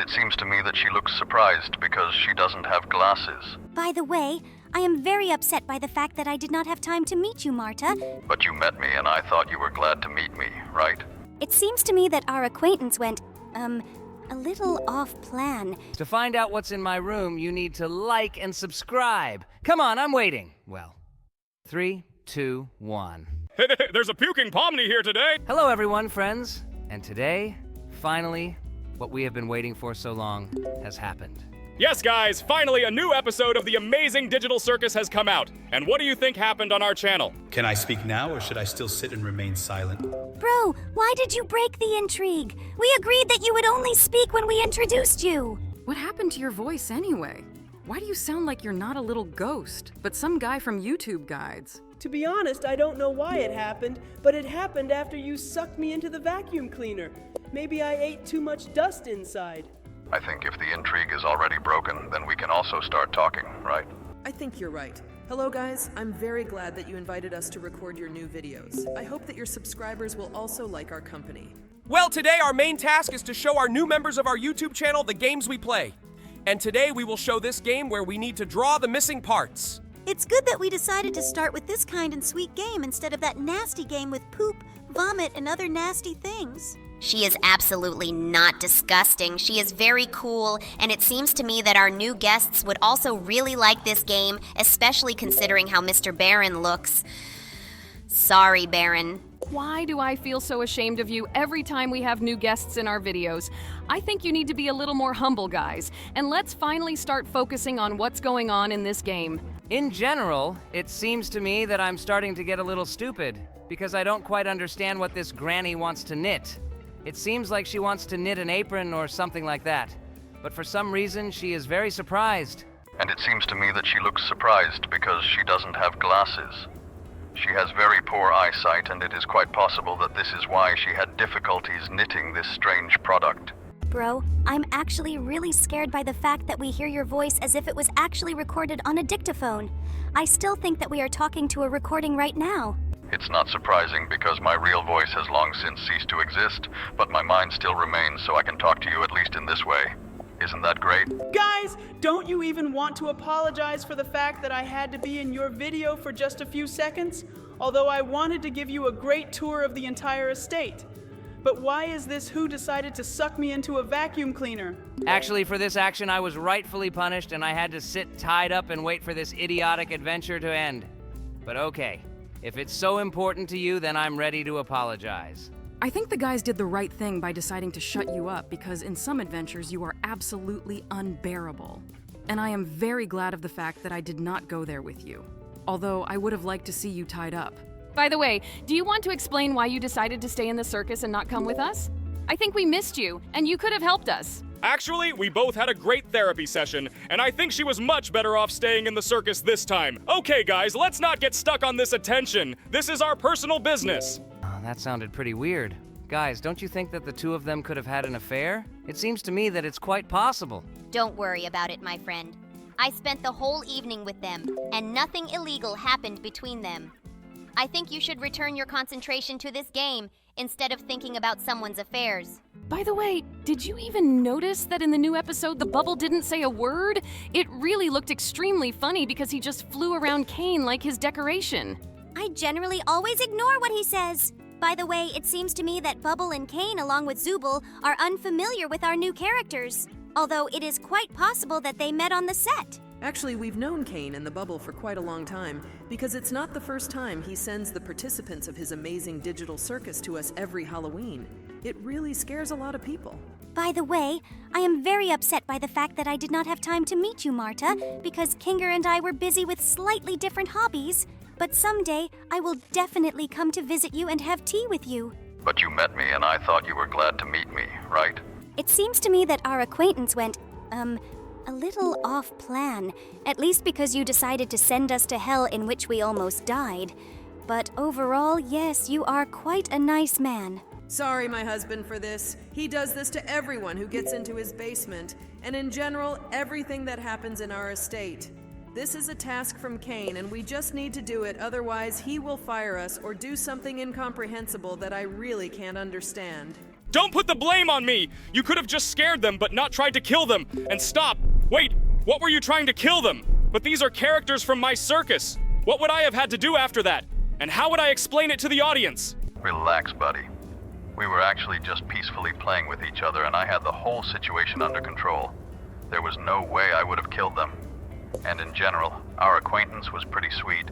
it seems to me that she looks surprised because she doesn't have glasses. By the way, I am very upset by the fact that I did not have time to meet you, Marta. But you met me and I thought you were glad to meet me, right? It seems to me that our acquaintance went, a little off plan. To find out what's in my room, you need to like and subscribe. Come on, I'm waiting. Well, 3, 2, 1. Hey, there's a puking Pomni here today! Hello, everyone, friends. And today, finally, what we have been waiting for so long has happened. Yes, guys, finally a new episode of the amazing Digital Circus has come out. And what do you think happened on our channel? Can I speak now, or should I still sit and remain silent? Bro, why did you break the intrigue? We agreed that you would only speak when we introduced you. What happened to your voice anyway? Why do you sound like you're not a little ghost, but some guy from YouTube Guides? To be honest, I don't know why it happened, but it happened after you sucked me into the vacuum cleaner. Maybe I ate too much dust inside. I think if the intrigue is already broken, then we can also start talking, right? I think you're right. Hello guys, I'm very glad that you invited us to record your new videos. I hope that your subscribers will also like our company. Well, today our main task is to show our new members of our YouTube channel the games we play. And today we will show this game where we need to draw the missing parts. It's good that we decided to start with this kind and sweet game instead of that nasty game with poop, vomit, and other nasty things. She is absolutely not disgusting. She is very cool, and it seems to me that our new guests would also really like this game, especially considering how Mr. Barron looks. Sorry, Barron. Why do I feel so ashamed of you every time we have new guests in our videos? I think you need to be a little more humble, guys, and let's finally start focusing on what's going on in this game. In general, it seems to me that I'm starting to get a little stupid, because I don't quite understand what this granny wants to knit. It seems like she wants to knit an apron or something like that, but for some reason she is very surprised. And it seems to me that she looks surprised because she doesn't have glasses. She has very poor eyesight, and it is quite possible that this is why she had difficulties knitting this strange product. Bro, I'm actually really scared by the fact that we hear your voice as if it was actually recorded on a dictaphone. I still think that we are talking to a recording right now. It's not surprising because my real voice has long since ceased to exist, but my mind still remains, so I can talk to you at least in this way. Isn't that great? Guys, don't you even want to apologize for the fact that I had to be in your video for just a few seconds? Although I wanted to give you a great tour of the entire estate. But why is this who decided to suck me into a vacuum cleaner? Actually, for this action, I was rightfully punished, and I had to sit tied up and wait for this idiotic adventure to end. But okay, if it's so important to you, then I'm ready to apologize. I think the guys did the right thing by deciding to shut you up because in some adventures you are absolutely unbearable. And I am very glad of the fact that I did not go there with you. Although I would have liked to see you tied up. By the way, do you want to explain why you decided to stay in the circus and not come with us? I think we missed you, and you could have helped us. Actually, we both had a great therapy session, and I think she was much better off staying in the circus this time. Okay, guys, let's not get stuck on this attention. This is our personal business. Oh, that sounded pretty weird. Guys, don't you think that the two of them could have had an affair? It seems to me that it's quite possible. Don't worry about it, my friend. I spent the whole evening with them, and nothing illegal happened between them. I think you should return your concentration to this game instead of thinking about someone's affairs. By the way, did you even notice that in the new episode the bubble didn't say a word? It really looked extremely funny because he just flew around Kane like his decoration. I generally always ignore what he says. By the way, it seems to me that Bubble and Kane, along with Zooble, are unfamiliar with our new characters. Although it is quite possible that they met on the set. Actually, we've known Kane and the Bubble for quite a long time, because it's not the first time he sends the participants of his amazing digital circus to us every Halloween. It really scares a lot of people. By the way, I am very upset by the fact that I did not have time to meet you, Marta, because Kinger and I were busy with slightly different hobbies. But someday, I will definitely come to visit you and have tea with you. But you met me and I thought you were glad to meet me, right? It seems to me that our acquaintance went, a little off plan. At least because you decided to send us to hell in which we almost died. But overall, yes, you are quite a nice man. Sorry, my husband, for this. He does this to everyone who gets into his basement, and in general, everything that happens in our estate. This is a task from Kane, and we just need to do it, otherwise he will fire us or do something incomprehensible that I really can't understand. Don't put the blame on me! You could have just scared them, but not tried to kill them. And stop! Wait, what were you trying to kill them? But these are characters from my circus. What would I have had to do after that? And how would I explain it to the audience? Relax, buddy. We were actually just peacefully playing with each other, and I had the whole situation under control. There was no way I would have killed them. And in general, our acquaintance was pretty sweet.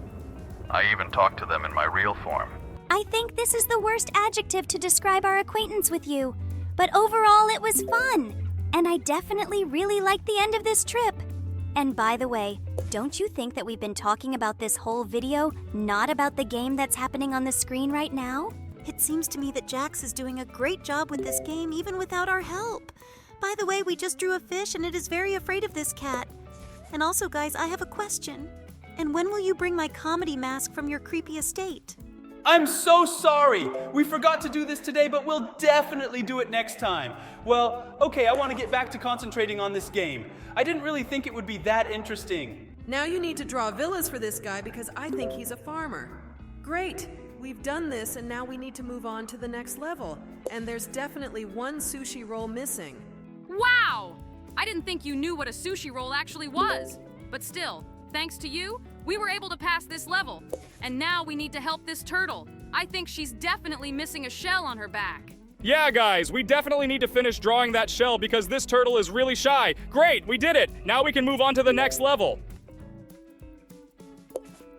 I even talked to them in my real form. I think this is the worst adjective to describe our acquaintance with you. But overall, it was fun. And I definitely really liked the end of this trip. And by the way, don't you think that we've been talking about this whole video, not about the game that's happening on the screen right now? It seems to me that Jax is doing a great job with this game even without our help. By the way, we just drew a fish and it is very afraid of this cat. And also, guys, I have a question. And when will you bring my comedy mask from your creepy estate? I'm so sorry. We forgot to do this today, but we'll definitely do it next time. Well, okay, I want to get back to concentrating on this game. I didn't really think it would be that interesting. Now you need to draw villas for this guy because I think he's a farmer. Great. We've done this and now we need to move on to the next level. And there's definitely one sushi roll missing. Wow! I didn't think you knew what a sushi roll actually was. But still, thanks to you, we were able to pass this level. And now we need to help this turtle. I think she's definitely missing a shell on her back. Yeah, guys, we definitely need to finish drawing that shell because this turtle is really shy. Great, we did it! Now we can move on to the next level.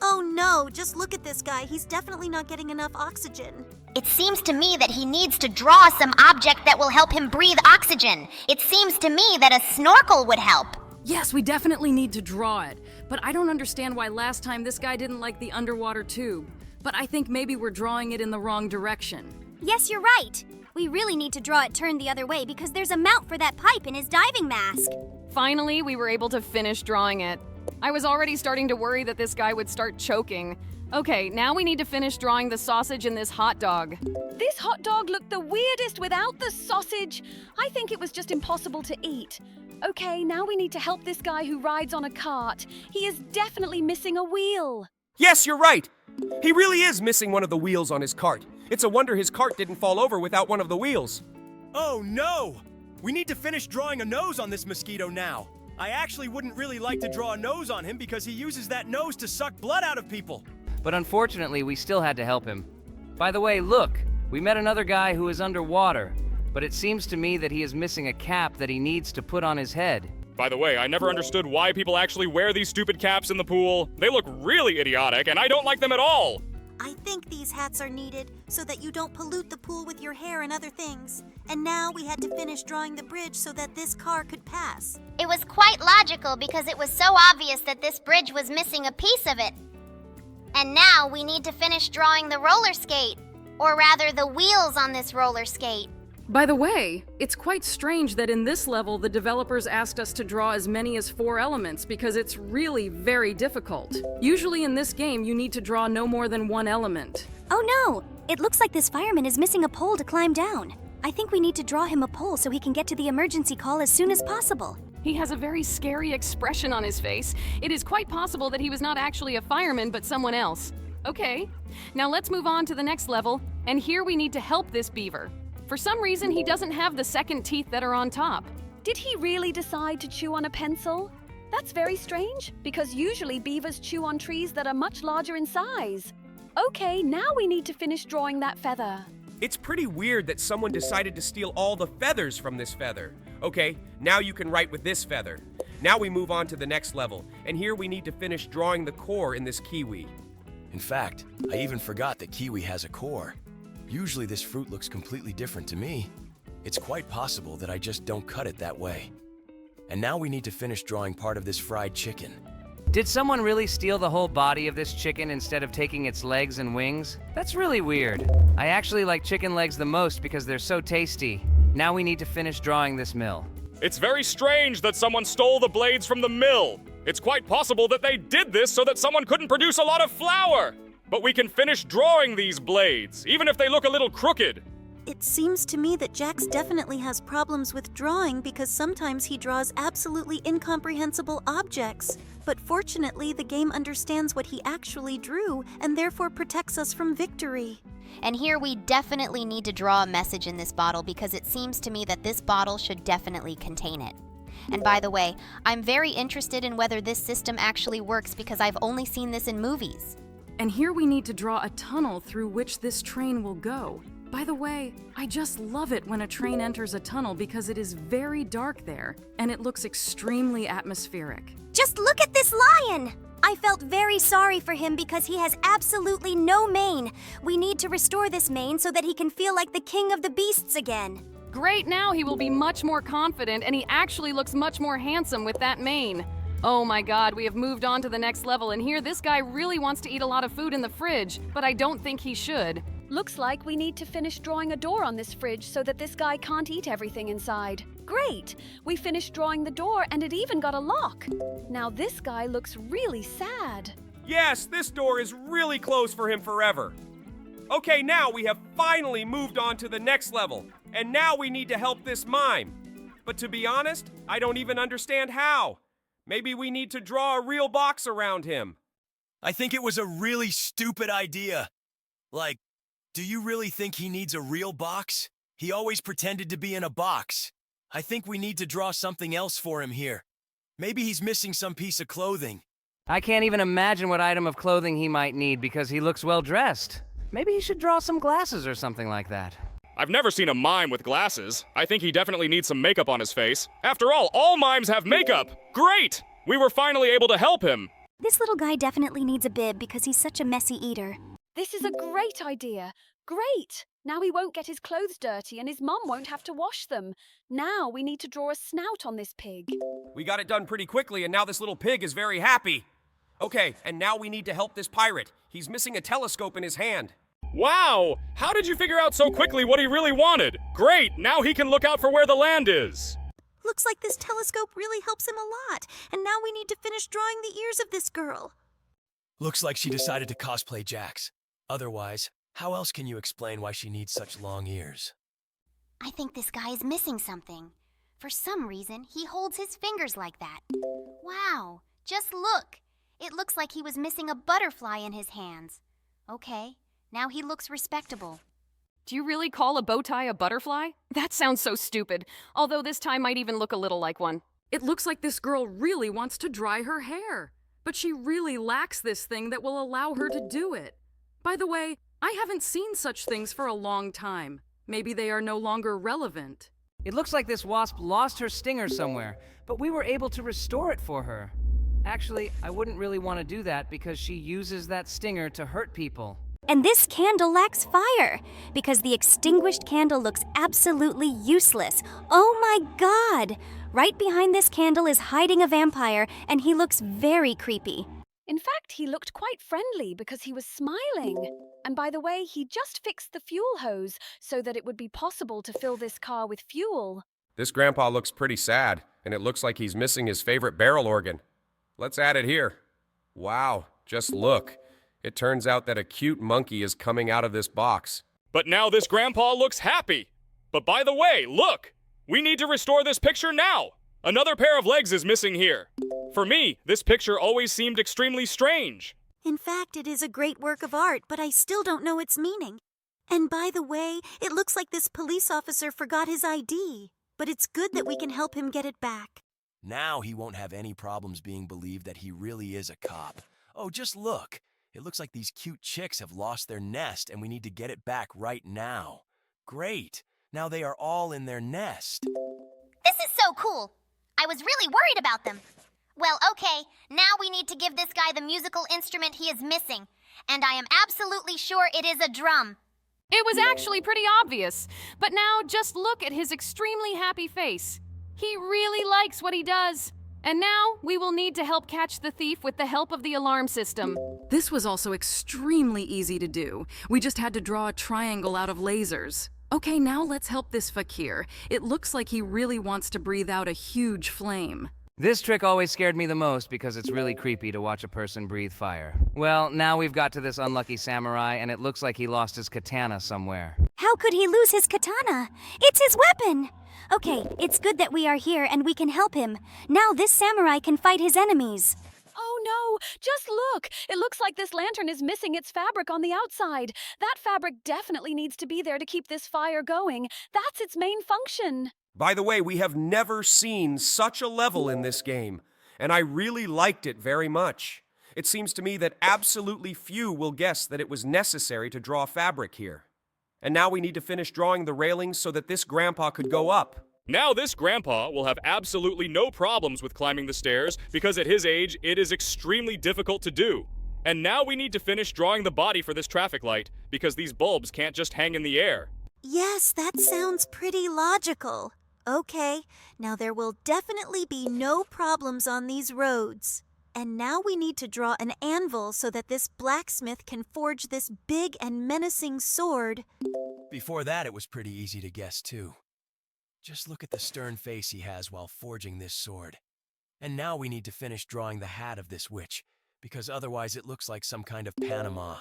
Oh no, just look at this guy. He's definitely not getting enough oxygen. It seems to me that he needs to draw some object that will help him breathe oxygen. It seems to me that a snorkel would help. Yes, we definitely need to draw it. But I don't understand why last time this guy didn't like the underwater tube. But I think maybe we're drawing it in the wrong direction. Yes, you're right. We really need to draw it turned the other way because there's a mount for that pipe in his diving mask. Finally, we were able to finish drawing it. I was already starting to worry that this guy would start choking. Okay, now we need to finish drawing the sausage in this hot dog. This hot dog looked the weirdest without the sausage. I think it was just impossible to eat. Okay, now we need to help this guy who rides on a cart. He is definitely missing a wheel. Yes, you're right. He really is missing one of the wheels on his cart. It's a wonder his cart didn't fall over without one of the wheels. Oh no! We need to finish drawing a nose on this mosquito now. I actually wouldn't really like to draw a nose on him because he uses that nose to suck blood out of people. But unfortunately, we still had to help him. By the way, look, we met another guy who is underwater, but it seems to me that he is missing a cap that he needs to put on his head. By the way, I never understood why people actually wear these stupid caps in the pool. They look really idiotic, and I don't like them at all. I think these hats are needed so that you don't pollute the pool with your hair and other things. And now we had to finish drawing the bridge so that this car could pass. It was quite logical because it was so obvious that this bridge was missing a piece of it. And now we need to finish drawing the roller skate, or rather the wheels on this roller skate. By the way, it's quite strange that in this level the developers asked us to draw as many as 4 elements because it's really very difficult. Usually in this game you need to draw no more than 1 element. Oh no! It looks like this fireman is missing a pole to climb down. I think we need to draw him a pole so he can get to the emergency call as soon as possible. He has a very scary expression on his face. It is quite possible that he was not actually a fireman but someone else. Okay, now let's move on to the next level, and here we need to help this beaver. For some reason, he doesn't have the second teeth that are on top. Did he really decide to chew on a pencil? That's very strange, because usually beavers chew on trees that are much larger in size. Okay, now we need to finish drawing that feather. It's pretty weird that someone decided to steal all the feathers from this feather. Okay, now you can write with this feather. Now we move on to the next level, and here we need to finish drawing the core in this kiwi. In fact, I even forgot that kiwi has a core. Usually this fruit looks completely different to me. It's quite possible that I just don't cut it that way. And now we need to finish drawing part of this fried chicken. Did someone really steal the whole body of this chicken instead of taking its legs and wings? That's really weird. I actually like chicken legs the most because they're so tasty. Now we need to finish drawing this mill. It's very strange that someone stole the blades from the mill. It's quite possible that they did this so that someone couldn't produce a lot of flour. But we can finish drawing these blades, even if they look a little crooked. It seems to me that Jax definitely has problems with drawing because sometimes he draws absolutely incomprehensible objects. But fortunately, the game understands what he actually drew and therefore protects us from victory. And here we definitely need to draw a message in this bottle because it seems to me that this bottle should definitely contain it. And by the way, I'm very interested in whether this system actually works because I've only seen this in movies. And here we need to draw a tunnel through which this train will go. By the way, I just love it when a train enters a tunnel because it is very dark there, and it looks extremely atmospheric. Just look at this lion! I felt very sorry for him because he has absolutely no mane. We need to restore this mane so that he can feel like the king of the beasts again. Great, now he will be much more confident, and he actually looks much more handsome with that mane. Oh my god, we have moved on to the next level, and here this guy really wants to eat a lot of food in the fridge, but I don't think he should. Looks like we need to finish drawing a door on this fridge so that this guy can't eat everything inside. Great! We finished drawing the door and it even got a lock. Now this guy looks really sad. Yes, this door is really closed for him forever. Okay, now we have finally moved on to the next level, and now we need to help this mime. But to be honest, I don't even understand how. Maybe we need to draw a real box around him. I think it was a really stupid idea. Like, do you really think he needs a real box? He always pretended to be in a box. I think we need to draw something else for him here. Maybe he's missing some piece of clothing. I can't even imagine what item of clothing he might need because he looks well dressed. Maybe he should draw some glasses or something like that. I've never seen a mime with glasses. I think he definitely needs some makeup on his face. After all mimes have makeup! Great! We were finally able to help him! This little guy definitely needs a bib because he's such a messy eater. This is a great idea. Great! Now he won't get his clothes dirty and his mum won't have to wash them. Now we need to draw a snout on this pig. We got it done pretty quickly, and now this little pig is very happy. Okay, and now we need to help this pirate. He's missing a telescope in his hand. Wow! How did you figure out so quickly what he really wanted? Great! Now he can look out for where the land is! Looks like this telescope really helps him a lot, and now we need to finish drawing the ears of this girl. Looks like she decided to cosplay Jax. Otherwise, how else can you explain why she needs such long ears? I think this guy is missing something. For some reason, he holds his fingers like that. Wow, just look. It looks like he was missing a butterfly in his hands. Okay, now he looks respectable. Do you really call a bow tie a butterfly? That sounds so stupid, although this tie might even look a little like one. It looks like this girl really wants to dry her hair, but she really lacks this thing that will allow her to do it. By the way, I haven't seen such things for a long time. Maybe they are no longer relevant. It looks like this wasp lost her stinger somewhere, but we were able to restore it for her. Actually, I wouldn't really want to do that because she uses that stinger to hurt people. And this candle lacks fire, because the extinguished candle looks absolutely useless. Oh my god! Right behind this candle is hiding a vampire, and he looks very creepy. In fact, he looked quite friendly because he was smiling. And by the way, he just fixed the fuel hose so that it would be possible to fill this car with fuel. This grandpa looks pretty sad, and it looks like he's missing his favorite barrel organ. Let's add it here. Wow, just look. It turns out that a cute monkey is coming out of this box. But now this grandpa looks happy. But by the way, look! We need to restore this picture now! Another pair of legs is missing here. For me, this picture always seemed extremely strange. In fact, it is a great work of art, but I still don't know its meaning. And by the way, it looks like this police officer forgot his ID. But it's good that we can help him get it back. Now he won't have any problems being believed that he really is a cop. Oh, just look. It looks like these cute chicks have lost their nest and we need to get it back right now. Great. Now they are all in their nest. This is so cool. I was really worried about them. Well, okay, now we need to give this guy the musical instrument he is missing. And I am absolutely sure it is a drum. It was actually pretty obvious. But now just look at his extremely happy face. He really likes what he does. And now we will need to help catch the thief with the help of the alarm system. This was also extremely easy to do. We just had to draw a triangle out of lasers. Okay, now let's help this fakir. It looks like he really wants to breathe out a huge flame. This trick always scared me the most because it's really creepy to watch a person breathe fire. Well, now we've got to this unlucky samurai, and it looks like he lost his katana somewhere. How could he lose his katana? It's his weapon! Okay, it's good that we are here and we can help him. Now this samurai can fight his enemies. Oh no! Just look! It looks like this lantern is missing its fabric on the outside. That fabric definitely needs to be there to keep this fire going. That's its main function. By the way, we have never seen such a level in this game, and I really liked it very much. It seems to me that absolutely few will guess that it was necessary to draw fabric here. And now we need to finish drawing the railings so that this grandpa could go up. Now this grandpa will have absolutely no problems with climbing the stairs because at his age, it is extremely difficult to do. And now we need to finish drawing the body for this traffic light because these bulbs can't just hang in the air. Yes, that sounds pretty logical. Okay, now there will definitely be no problems on these roads. And now we need to draw an anvil so that this blacksmith can forge this big and menacing sword. Before that, it was pretty easy to guess, too. Just look at the stern face he has while forging this sword. And now we need to finish drawing the hat of this witch, because otherwise it looks like some kind of Panama.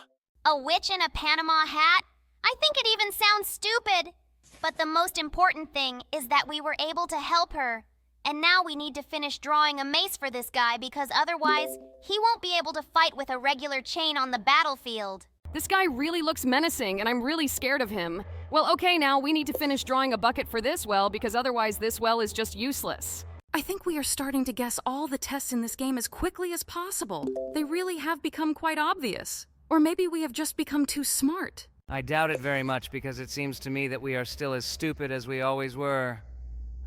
A witch in a Panama hat? I think it even sounds stupid. But the most important thing is that we were able to help her. And now we need to finish drawing a mace for this guy because otherwise he won't be able to fight with a regular chain on the battlefield. This guy really looks menacing, and I'm really scared of him. Well, okay, now we need to finish drawing a bucket for this well because otherwise this well is just useless. I think we are starting to guess all the tests in this game as quickly as possible. They really have become quite obvious. Or maybe we have just become too smart. I doubt it very much because it seems to me that we are still as stupid as we always were.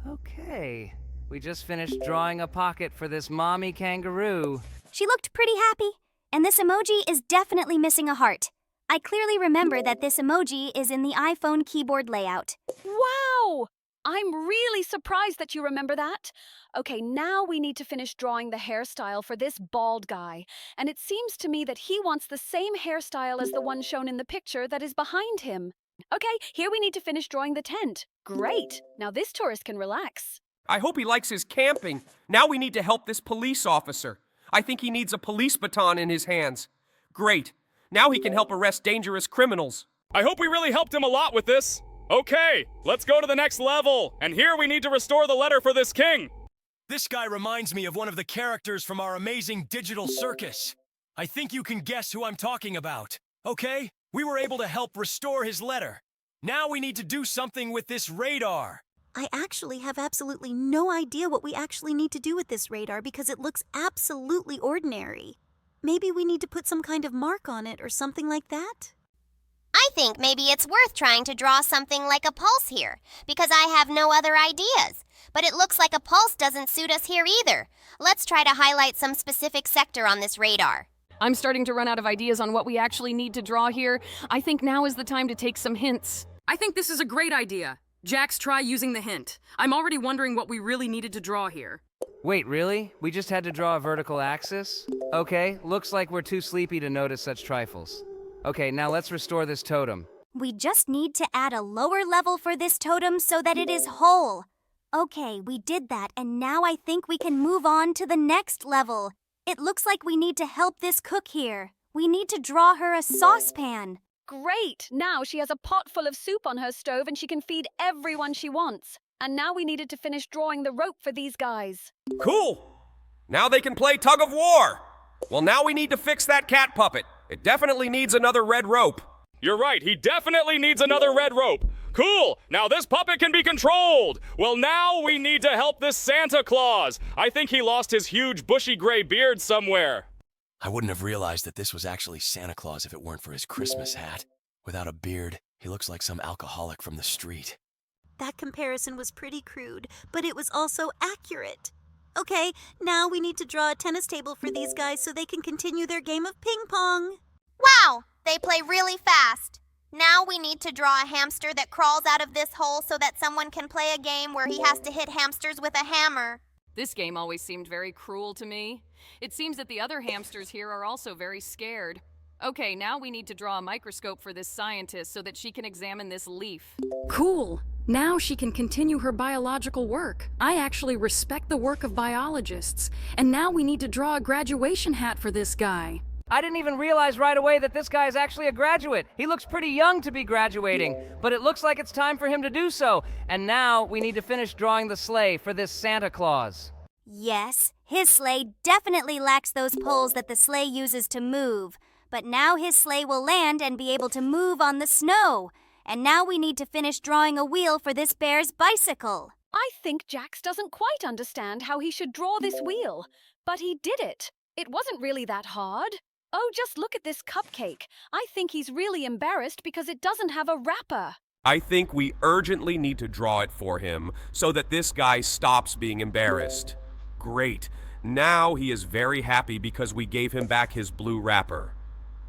Okay, we just finished drawing a pocket for this mommy kangaroo. She looked pretty happy, and this emoji is definitely missing a heart. I clearly remember that this emoji is in the iPhone keyboard layout. Wow! I'm really surprised that you remember that. Okay, now we need to finish drawing the hairstyle for this bald guy. And it seems to me that he wants the same hairstyle as the one shown in the picture that is behind him. Okay, here we need to finish drawing the tent. Great! Now this tourist can relax. I hope he likes his camping. Now we need to help this police officer. I think he needs a police baton in his hands. Great. Now he can help arrest dangerous criminals. I hope we really helped him a lot with this. Okay, let's go to the next level. And here we need to restore the letter for this king. This guy reminds me of one of the characters from our amazing digital circus. I think you can guess who I'm talking about. Okay, we were able to help restore his letter. Now we need to do something with this radar. I actually have absolutely no idea what we actually need to do with this radar because it looks absolutely ordinary. Maybe we need to put some kind of mark on it or something like that? I think maybe it's worth trying to draw something like a pulse here, because I have no other ideas. But it looks like a pulse doesn't suit us here either. Let's try to highlight some specific sector on this radar. I'm starting to run out of ideas on what we actually need to draw here. I think now is the time to take some hints. I think this is a great idea. Jax, try using the hint. I'm already wondering what we really needed to draw here. Wait, really? We just had to draw a vertical axis? Okay, looks like we're too sleepy to notice such trifles. Okay, now let's restore this totem. We just need to add a lower level for this totem so that it is whole. Okay, we did that, and now I think we can move on to the next level. It looks like we need to help this cook here. We need to draw her a saucepan. Great! Now she has a pot full of soup on her stove and she can feed everyone she wants. And now we needed to finish drawing the rope for these guys. Cool! Now they can play tug of war! Well, now we need to fix that cat puppet. It definitely needs another red rope. You're right, he definitely needs another red rope. Cool, now this puppet can be controlled. Well, now we need to help this Santa Claus. I think he lost his huge bushy gray beard somewhere. I wouldn't have realized that this was actually Santa Claus if it weren't for his Christmas hat. Without a beard, he looks like some alcoholic from the street. That comparison was pretty crude, but it was also accurate. Okay, now we need to draw a tennis table for these guys so they can continue their game of ping pong. Wow, they play really fast. Now we need to draw a hamster that crawls out of this hole so that someone can play a game where he has to hit hamsters with a hammer. This game always seemed very cruel to me. It seems that the other hamsters here are also very scared. Okay, now we need to draw a microscope for this scientist so that she can examine this leaf. Cool! Now she can continue her biological work. I actually respect the work of biologists. And now we need to draw a graduation hat for this guy. I didn't even realize right away that this guy is actually a graduate. He looks pretty young to be graduating, but it looks like it's time for him to do so. And now we need to finish drawing the sleigh for this Santa Claus. Yes, his sleigh definitely lacks those poles that the sleigh uses to move. But now his sleigh will land and be able to move on the snow. And now we need to finish drawing a wheel for this bear's bicycle. I think Jax doesn't quite understand how he should draw this wheel, but he did it. It wasn't really that hard. Oh, just look at this cupcake. I think he's really embarrassed because it doesn't have a wrapper. I think we urgently need to draw it for him so that this guy stops being embarrassed. Great. Now he is very happy because we gave him back his blue wrapper.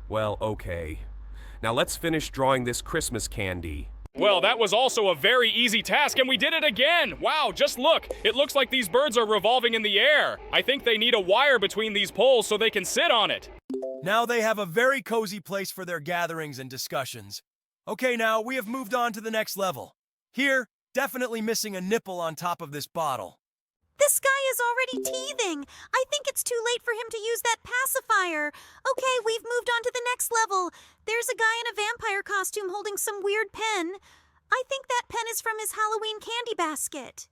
Well, okay. Now let's finish drawing this Christmas candy. Well, that was also a very easy task, and we did it again! Wow, just look! It looks like these birds are revolving in the air. I think they need a wire between these poles so they can sit on it. Now they have a very cozy place for their gatherings and discussions. Okay, now we have moved on to the next level. Here, definitely missing a nipple on top of this bottle. This guy is already teething. I think it's too late for him to use that pacifier. Okay, we've moved on to the next level. There's a guy in a vampire costume holding some weird pen. I think that pen is from his Halloween candy basket.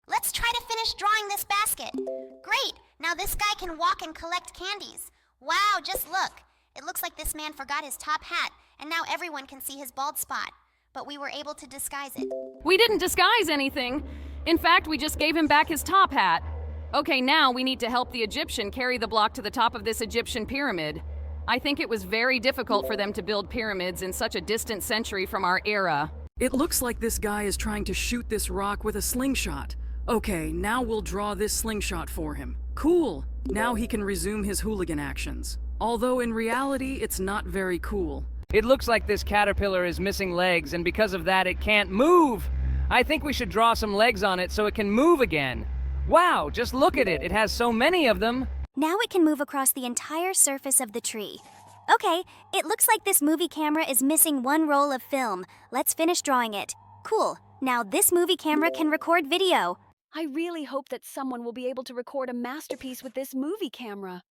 Let's try to finish drawing this basket. Great! Now this guy can walk and collect candies. Wow, just look. It looks like this man forgot his top hat, and now everyone can see his bald spot. But we were able to disguise it. We didn't disguise anything. In fact, we just gave him back his top hat. Okay, now we need to help the Egyptian carry the block to the top of this Egyptian pyramid. I think it was very difficult for them to build pyramids in such a distant century from our era. It looks like this guy is trying to shoot this rock with a slingshot. Okay, now we'll draw this slingshot for him. Cool! Now he can resume his hooligan actions. Although in reality, it's not very cool. It looks like this caterpillar is missing legs, and because of that, it can't move. I think we should draw some legs on it so it can move again. Wow, just look at it. It has so many of them. Now it can move across the entire surface of the tree. Okay, it looks like this movie camera is missing one roll of film. Let's finish drawing it. Cool. Now this movie camera can record video. I really hope that someone will be able to record a masterpiece with this movie camera.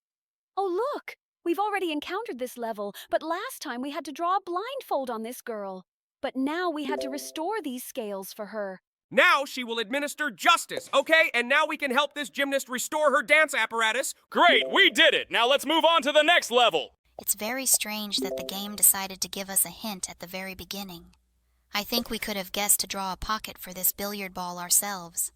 Oh, look! We've already encountered this level, but last time we had to draw a blindfold on this girl. But now we had to restore these scales for her. Now she will administer justice, okay? And now we can help this gymnast restore her dance apparatus. Great, we did it! Now let's move on to the next level! It's very strange that the game decided to give us a hint at the very beginning. I think we could have guessed to draw a pocket for this billiard ball ourselves.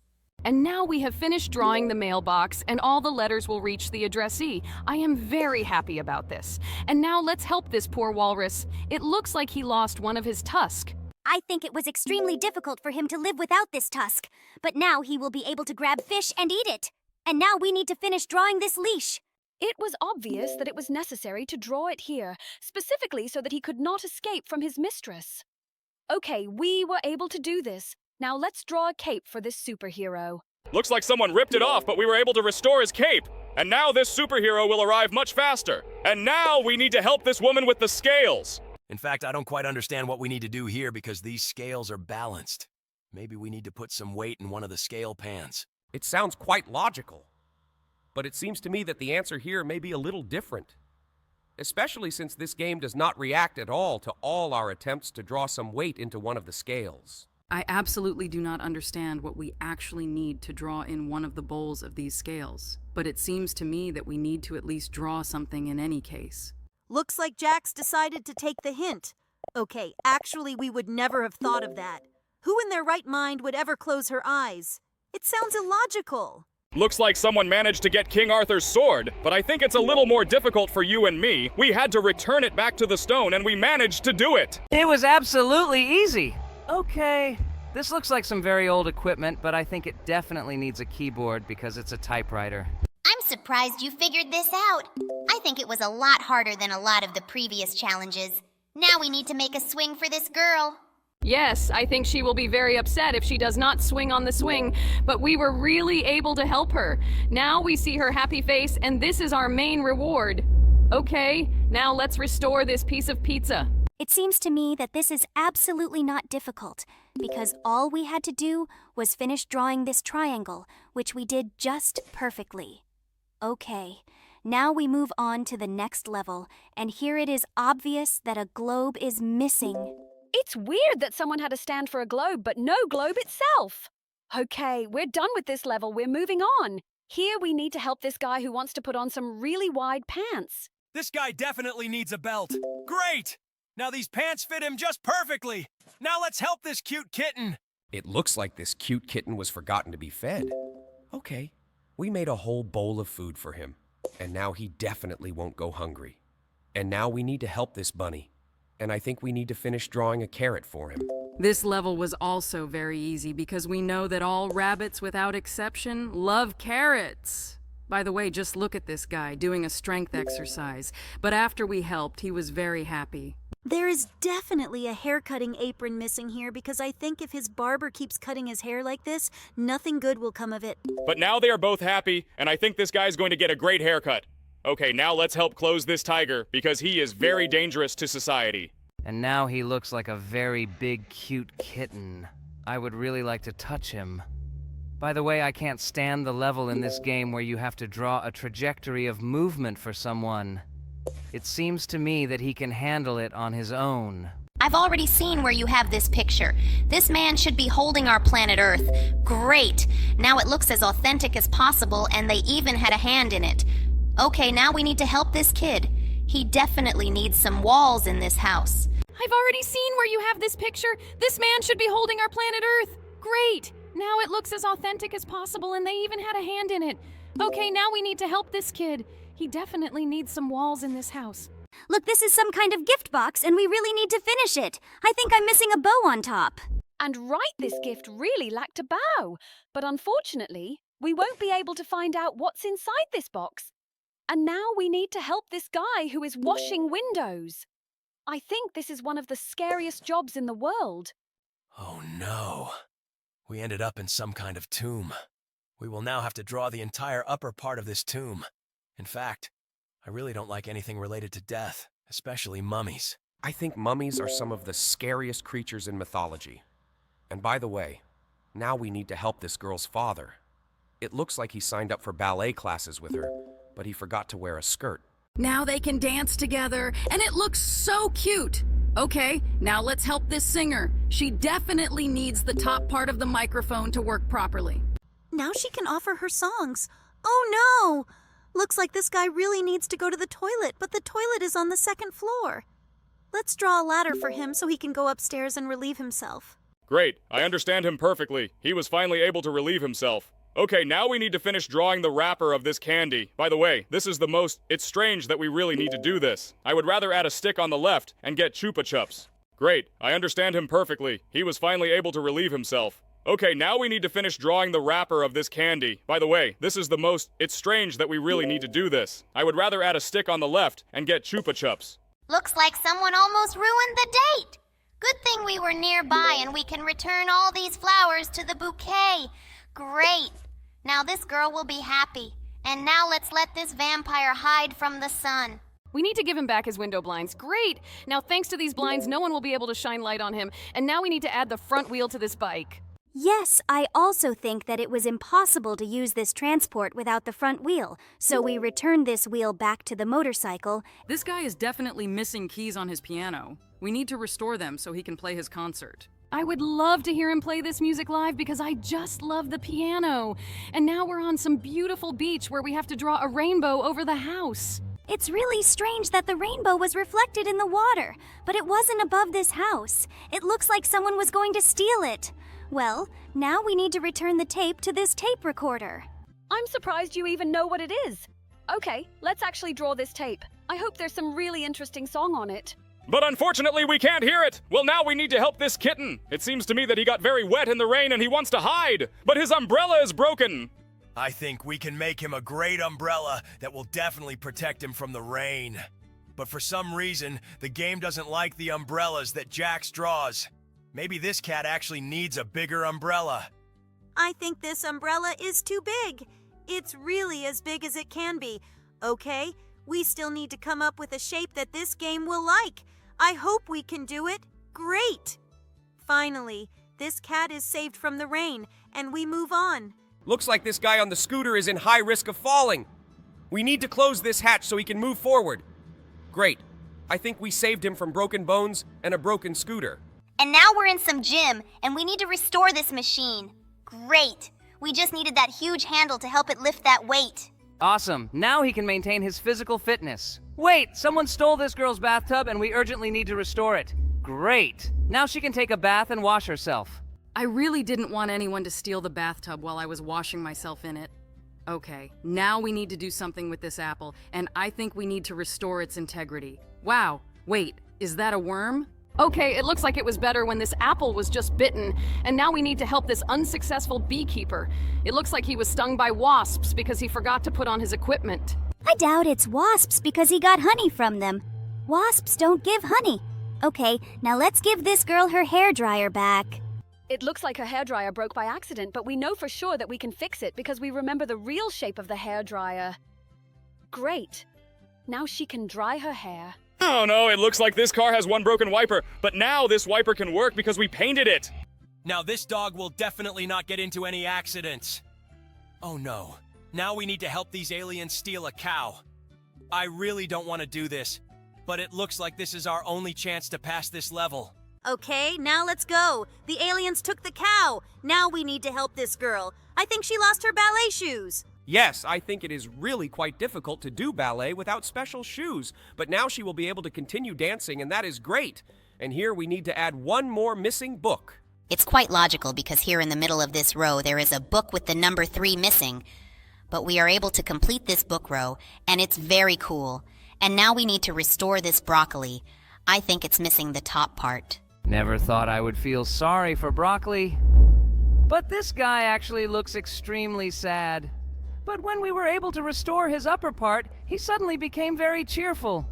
And now we have finished drawing the mailbox, and all the letters will reach the addressee. I am very happy about this. And now let's help this poor walrus. It looks like he lost one of his tusks. I think it was extremely difficult for him to live without this tusk. But now he will be able to grab fish and eat it. And now we need to finish drawing this leash. It was obvious that it was necessary to draw it here, specifically so that he could not escape from his mistress. Okay, we were able to do this. Now let's draw a cape for this superhero. Looks like someone ripped it off, but we were able to restore his cape. And now this superhero will arrive much faster. And now we need to help this woman with the scales. In fact, I don't quite understand what we need to do here because these scales are balanced. Maybe we need to put some weight in one of the scale pans. It sounds quite logical. But it seems to me that the answer here may be a little different. Especially since this game does not react at all to all our attempts to draw some weight into one of the scales. I absolutely do not understand what we actually need to draw in one of the bowls of these scales, but it seems to me that we need to at least draw something in any case. Looks like Jax decided to take the hint. Okay, actually we would never have thought of that. Who in their right mind would ever close her eyes? It sounds illogical. Looks like someone managed to get King Arthur's sword, but I think it's a little more difficult for you and me. We had to return it back to the stone, and we managed to do it. It was absolutely easy. Okay, this looks like some very old equipment, but I think it definitely needs a keyboard because it's a typewriter. I'm surprised you figured this out. I think it was a lot harder than a lot of the previous challenges. Now we need to make a swing for this girl. Yes, I think she will be very upset if she does not swing on the swing, but we were really able to help her. Now we see her happy face, and this is our main reward. Okay, now let's restore this piece of pizza. It seems to me that this is absolutely not difficult, because all we had to do was finish drawing this triangle, which we did just perfectly. Okay, now we move on to the next level, and here it is obvious that a globe is missing. It's weird that someone had to stand for a globe, but no globe itself. Okay, we're done with this level. We're moving on. Here we need to help this guy who wants to put on some really wide pants. This guy definitely needs a belt. Great! Now these pants fit him just perfectly. Now let's help this cute kitten. It looks like this cute kitten was forgotten to be fed. Okay, we made a whole bowl of food for him, and now he definitely won't go hungry. And now we need to help this bunny, and I think we need to finish drawing a carrot for him. This level was also very easy because we know that all rabbits without exception love carrots. By the way, just look at this guy doing a strength exercise. But after we helped, he was very happy. There is definitely a haircutting apron missing here because I think if his barber keeps cutting his hair like this, nothing good will come of it. But now they are both happy, and I think this guy's going to get a great haircut. Okay, now let's help close this tiger, because he is very dangerous to society. And now he looks like a very big, cute kitten. I would really like to touch him. By the way, I can't stand the level in this game where you have to draw a trajectory of movement for someone. It seems to me that he can handle it on his own. I've already seen where you have this picture. This man should be holding our planet Earth. Great! Now it looks as authentic as possible, and they even had a hand in it. Okay, now we need to help this kid. He definitely needs some walls in this house. I've already seen where you have this picture. This man should be holding our planet Earth. Great! Now it looks as authentic as possible, and they even had a hand in it. Okay, now we need to help this kid. He definitely needs some walls in this house. Look, this is some kind of gift box, and we really need to finish it. I think I'm missing a bow on top. And right, this gift really lacked a bow. But unfortunately, we won't be able to find out what's inside this box. And now we need to help this guy who is washing windows. I think this is one of the scariest jobs in the world. Oh no. We ended up in some kind of tomb. We will now have to draw the entire upper part of this tomb. In fact, I really don't like anything related to death, especially mummies. I think mummies are some of the scariest creatures in mythology. And by the way, now we need to help this girl's father. It looks like he signed up for ballet classes with her, but he forgot to wear a skirt. Now they can dance together, and it looks so cute. Okay, now let's help this singer. She definitely needs the top part of the microphone to work properly. Now she can offer her songs. Oh no! Looks like this guy really needs to go to the toilet, but the toilet is on the second floor. Let's draw a ladder for him so he can go upstairs and relieve himself. Great, I understand him perfectly. He was finally able to relieve himself. Okay, now we need to finish drawing the wrapper of this candy. By the way, this is it's strange that we really need to do this. I would rather add a stick on the left and get Chupa Chups. Great, I understand him perfectly. He was finally able to relieve himself. Okay, now we need to finish drawing the wrapper of this candy. By the way, this is it's strange that we really need to do this. I would rather add a stick on the left and get Chupa Chups. Looks like someone almost ruined the date. Good thing we were nearby and we can return all these flowers to the bouquet. Great. Now this girl will be happy. And now let's let this vampire hide from the sun. We need to give him back his window blinds. Great! Now thanks to these blinds, no one will be able to shine light on him. And now we need to add the front wheel to this bike. Yes, I also think that it was impossible to use this transport without the front wheel, so we returned this wheel back to the motorcycle. This guy is definitely missing keys on his piano. We need to restore them so he can play his concert. I would love to hear him play this music live because I just love the piano. And now we're on some beautiful beach where we have to draw a rainbow over the house. It's really strange that the rainbow was reflected in the water, but it wasn't above this house. It looks like someone was going to steal it. Well, now we need to return the tape to this tape recorder. I'm surprised you even know what it is. Okay, let's actually draw this tape. I hope there's some really interesting song on it. But unfortunately, we can't hear it. Well, now we need to help this kitten. It seems to me that he got very wet in the rain and he wants to hide, but his umbrella is broken. I think we can make him a great umbrella that will definitely protect him from the rain. But for some reason, the game doesn't like the umbrellas that Jax draws. Maybe this cat actually needs a bigger umbrella. I think this umbrella is too big. It's really as big as it can be. Okay, we still need to come up with a shape that this game will like. I hope we can do it. Great! Finally, this cat is saved from the rain, and we move on. Looks like this guy on the scooter is in high risk of falling. We need to close this hatch so he can move forward. Great. I think we saved him from broken bones and a broken scooter. And now we're in some gym, and we need to restore this machine. Great. We just needed that huge handle to help it lift that weight. Awesome. Now he can maintain his physical fitness. Wait, someone stole this girl's bathtub and we urgently need to restore it. Great. Now she can take a bath and wash herself. I really didn't want anyone to steal the bathtub while I was washing myself in it. Okay, now we need to do something with this apple, and I think we need to restore its integrity. Wow, wait, is that a worm? Okay, it looks like it was better when this apple was just bitten, and now we need to help this unsuccessful beekeeper. It looks like he was stung by wasps because he forgot to put on his equipment. I doubt it's wasps because he got honey from them. Wasps don't give honey. Okay, now let's give this girl her hairdryer back. It looks like her hairdryer broke by accident, but we know for sure that we can fix it because we remember the real shape of the hairdryer. Great. Now she can dry her hair. Oh no, it looks like this car has one broken wiper, but now this wiper can work because we painted it. Now this dog will definitely not get into any accidents. Oh no. Now we need to help these aliens steal a cow. I really don't want to do this, but it looks like this is our only chance to pass this level. Okay, now let's go. The aliens took the cow. Now we need to help this girl. I think she lost her ballet shoes. Yes, I think it is really quite difficult to do ballet without special shoes, but now she will be able to continue dancing, and that is great. And here we need to add one more missing book. It's quite logical because here in the middle of this row there is a book with the number 3 missing. But we are able to complete this book row, and it's very cool. And now we need to restore this broccoli. I think it's missing the top part. Never thought I would feel sorry for broccoli. But this guy actually looks extremely sad. But when we were able to restore his upper part, he suddenly became very cheerful.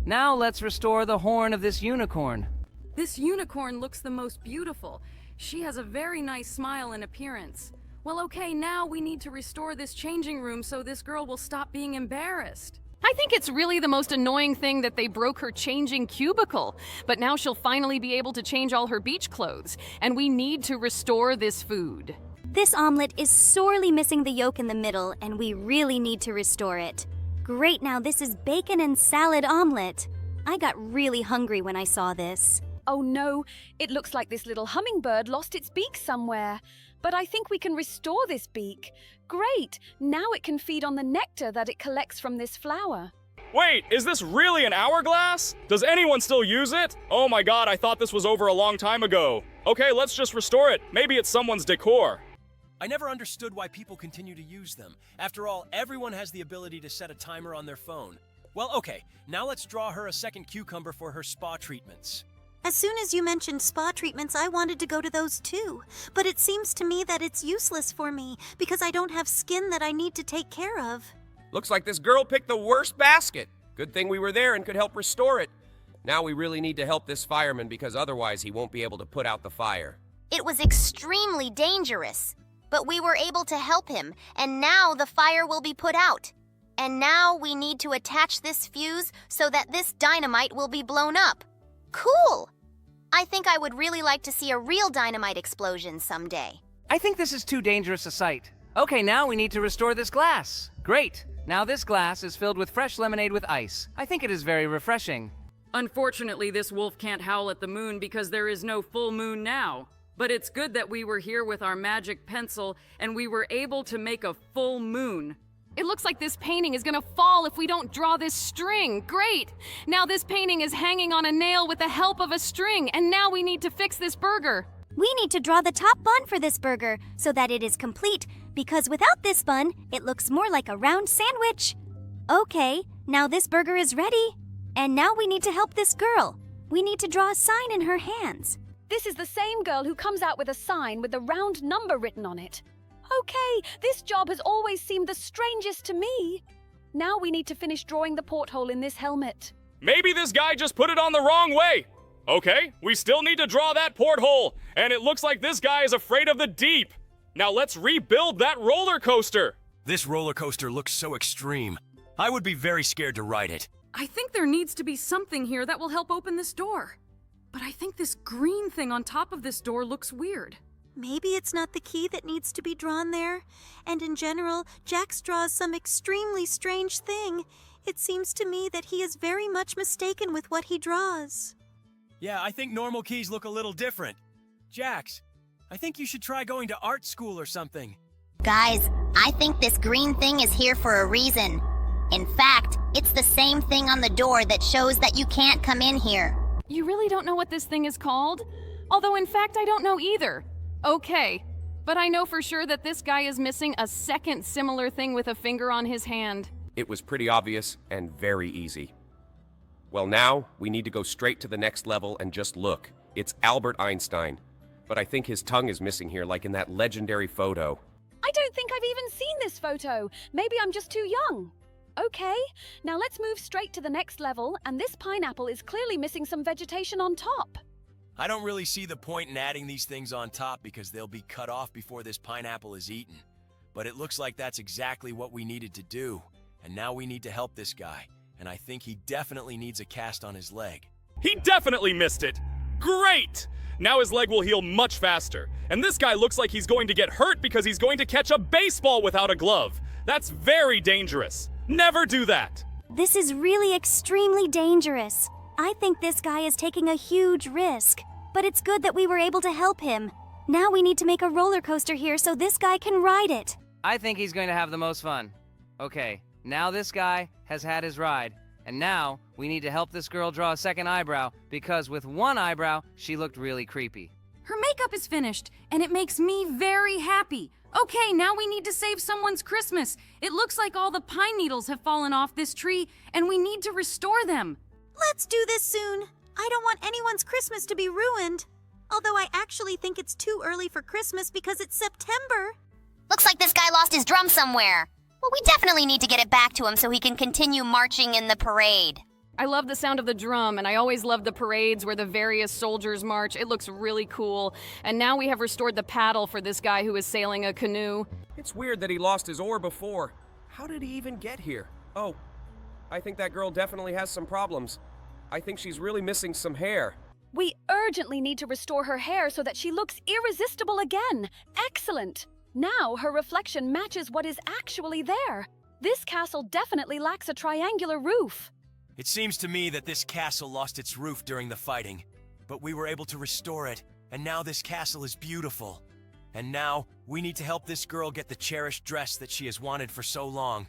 Now let's restore the horn of this unicorn. This unicorn looks the most beautiful. She has a very nice smile and appearance. Well, okay, now we need to restore this changing room so this girl will stop being embarrassed. I think it's really the most annoying thing that they broke her changing cubicle, but now she'll finally be able to change all her beach clothes, and we need to restore this food. This omelet is sorely missing the yolk in the middle, and we really need to restore it. Great, now this is bacon and salad omelet. I got really hungry when I saw this. Oh no, it looks like this little hummingbird lost its beak somewhere. But I think we can restore this beak. Great, now it can feed on the nectar that it collects from this flower. Wait, is this really an hourglass? Does anyone still use it? Oh my god, I thought this was over a long time ago. Okay, let's just restore it. Maybe it's someone's decor. I never understood why people continue to use them. After all, everyone has the ability to set a timer on their phone. Well, okay, now let's draw her a second cucumber for her spa treatments. As soon as you mentioned spa treatments, I wanted to go to those too. But it seems to me that it's useless for me because I don't have skin that I need to take care of. Looks like this girl picked the worst basket. Good thing we were there and could help restore it. Now we really need to help this fireman because otherwise he won't be able to put out the fire. It was extremely dangerous, but we were able to help him, and now the fire will be put out. And now we need to attach this fuse so that this dynamite will be blown up. Cool! I think I would really like to see a real dynamite explosion someday. I think this is too dangerous a sight. Okay, now we need to restore this glass. Great. Now this glass is filled with fresh lemonade with ice. I think it is very refreshing. Unfortunately, this wolf can't howl at the moon because there is no full moon now. But it's good that we were here with our magic pencil and we were able to make a full moon. It looks like this painting is gonna fall if we don't draw this string. Great! Now this painting is hanging on a nail with the help of a string, and now we need to fix this burger. We need to draw the top bun for this burger so that it is complete, because without this bun, it looks more like a round sandwich. Okay, now this burger is ready. And now we need to help this girl. We need to draw a sign in her hands. This is the same girl who comes out with a sign with the round number written on it. Okay, this job has always seemed the strangest to me. Now we need to finish drawing the porthole in this helmet. Maybe this guy just put it on the wrong way. Okay, we still need to draw that porthole, and it looks like this guy is afraid of the deep. Now let's rebuild that roller coaster. This roller coaster looks so extreme. I would be very scared to ride it. I think there needs to be something here that will help open this door. But I think this green thing on top of this door looks weird. Maybe it's not the key that needs to be drawn there. And in general, Jax draws some extremely strange thing. It seems to me that he is very much mistaken with what he draws. Yeah, I think normal keys look a little different. Jax, I think you should try going to art school or something. Guys, I think this green thing is here for a reason. In fact, it's the same thing on the door that shows that you can't come in here. You really don't know what this thing is called? Although, in fact, I don't know either. Okay, but I know for sure that this guy is missing a second similar thing with a finger on his hand. It was pretty obvious and very easy. Well, now we need to go straight to the next level and just look. It's Albert Einstein. But I think his tongue is missing here, like in that legendary photo. I don't think I've even seen this photo. Maybe I'm just too young. Okay, now let's move straight to the next level, and this pineapple is clearly missing some vegetation on top. I don't really see the point in adding these things on top because they'll be cut off before this pineapple is eaten. But it looks like that's exactly what we needed to do. And now we need to help this guy. And I think he definitely needs a cast on his leg. He definitely missed it! Great! Now his leg will heal much faster. And this guy looks like he's going to get hurt because he's going to catch a baseball without a glove. That's very dangerous. Never do that! This is really extremely dangerous. I think this guy is taking a huge risk. But it's good that we were able to help him. Now we need to make a roller coaster here so this guy can ride it. I think he's going to have the most fun. Okay, now this guy has had his ride. And now we need to help this girl draw a second eyebrow because with one eyebrow, she looked really creepy. Her makeup is finished, and it makes me very happy. Okay, now we need to save someone's Christmas. It looks like all the pine needles have fallen off this tree, and we need to restore them. Let's do this soon. I don't want anyone's Christmas to be ruined. Although I actually think it's too early for Christmas because it's September. Looks like this guy lost his drum somewhere. Well, we definitely need to get it back to him so he can continue marching in the parade. I love the sound of the drum, and I always love the parades where the various soldiers march. It looks really cool. And now we have restored the paddle for this guy who is sailing a canoe. It's weird that he lost his oar before. How did he even get here? Oh, I think that girl definitely has some problems. I think she's really missing some hair. We urgently need to restore her hair so that she looks irresistible again. Excellent! Now her reflection matches what is actually there. This castle definitely lacks a triangular roof. It seems to me that this castle lost its roof during the fighting, but we were able to restore it, and now this castle is beautiful. And now, we need to help this girl get the cherished dress that she has wanted for so long.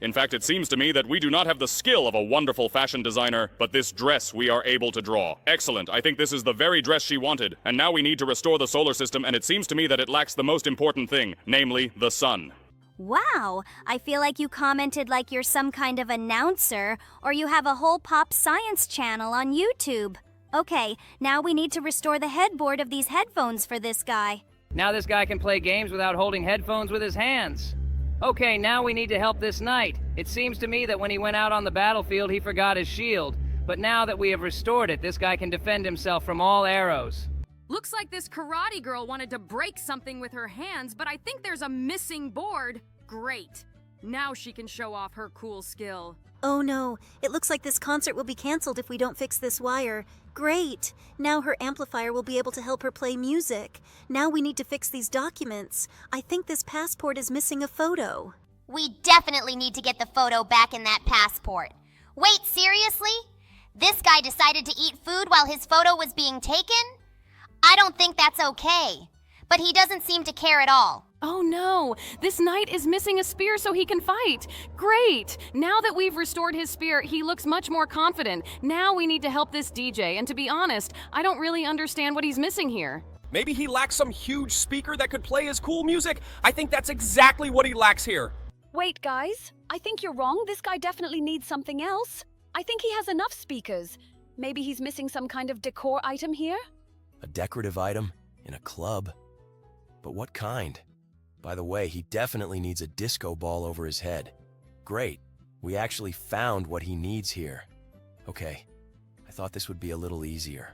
In fact, it seems to me that we do not have the skill of a wonderful fashion designer, but this dress we are able to draw. Excellent. I think this is the very dress she wanted. And now we need to restore the solar system, and it seems to me that it lacks the most important thing, namely the sun. Wow, I feel like you commented like you're some kind of announcer, or you have a whole pop science channel on YouTube. Okay, now we need to restore the headboard of these headphones for this guy. Now this guy can play games without holding headphones with his hands. Okay, now we need to help this knight. It seems to me that when he went out on the battlefield, he forgot his shield. But now that we have restored it, this guy can defend himself from all arrows. Looks like this karate girl wanted to break something with her hands, but I think there's a missing board. Great. Now she can show off her cool skill. Oh no, it looks like this concert will be canceled if we don't fix this wire. Great. Now her amplifier will be able to help her play music. Now we need to fix these documents. I think this passport is missing a photo. We definitely need to get the photo back in that passport. Wait, seriously? This guy decided to eat food while his photo was being taken? I don't think that's okay. But he doesn't seem to care at all. Oh no, this knight is missing a spear so he can fight. Great! Now that we've restored his spear, he looks much more confident. Now we need to help this DJ, and to be honest, I don't really understand what he's missing here. Maybe he lacks some huge speaker that could play his cool music. I think that's exactly what he lacks here. Wait, guys. I think you're wrong. This guy definitely needs something else. I think he has enough speakers. Maybe he's missing some kind of decor item here? A decorative item? In a club? But what kind? By the way, he definitely needs a disco ball over his head. Great. We actually found what he needs here. Okay. I thought this would be a little easier.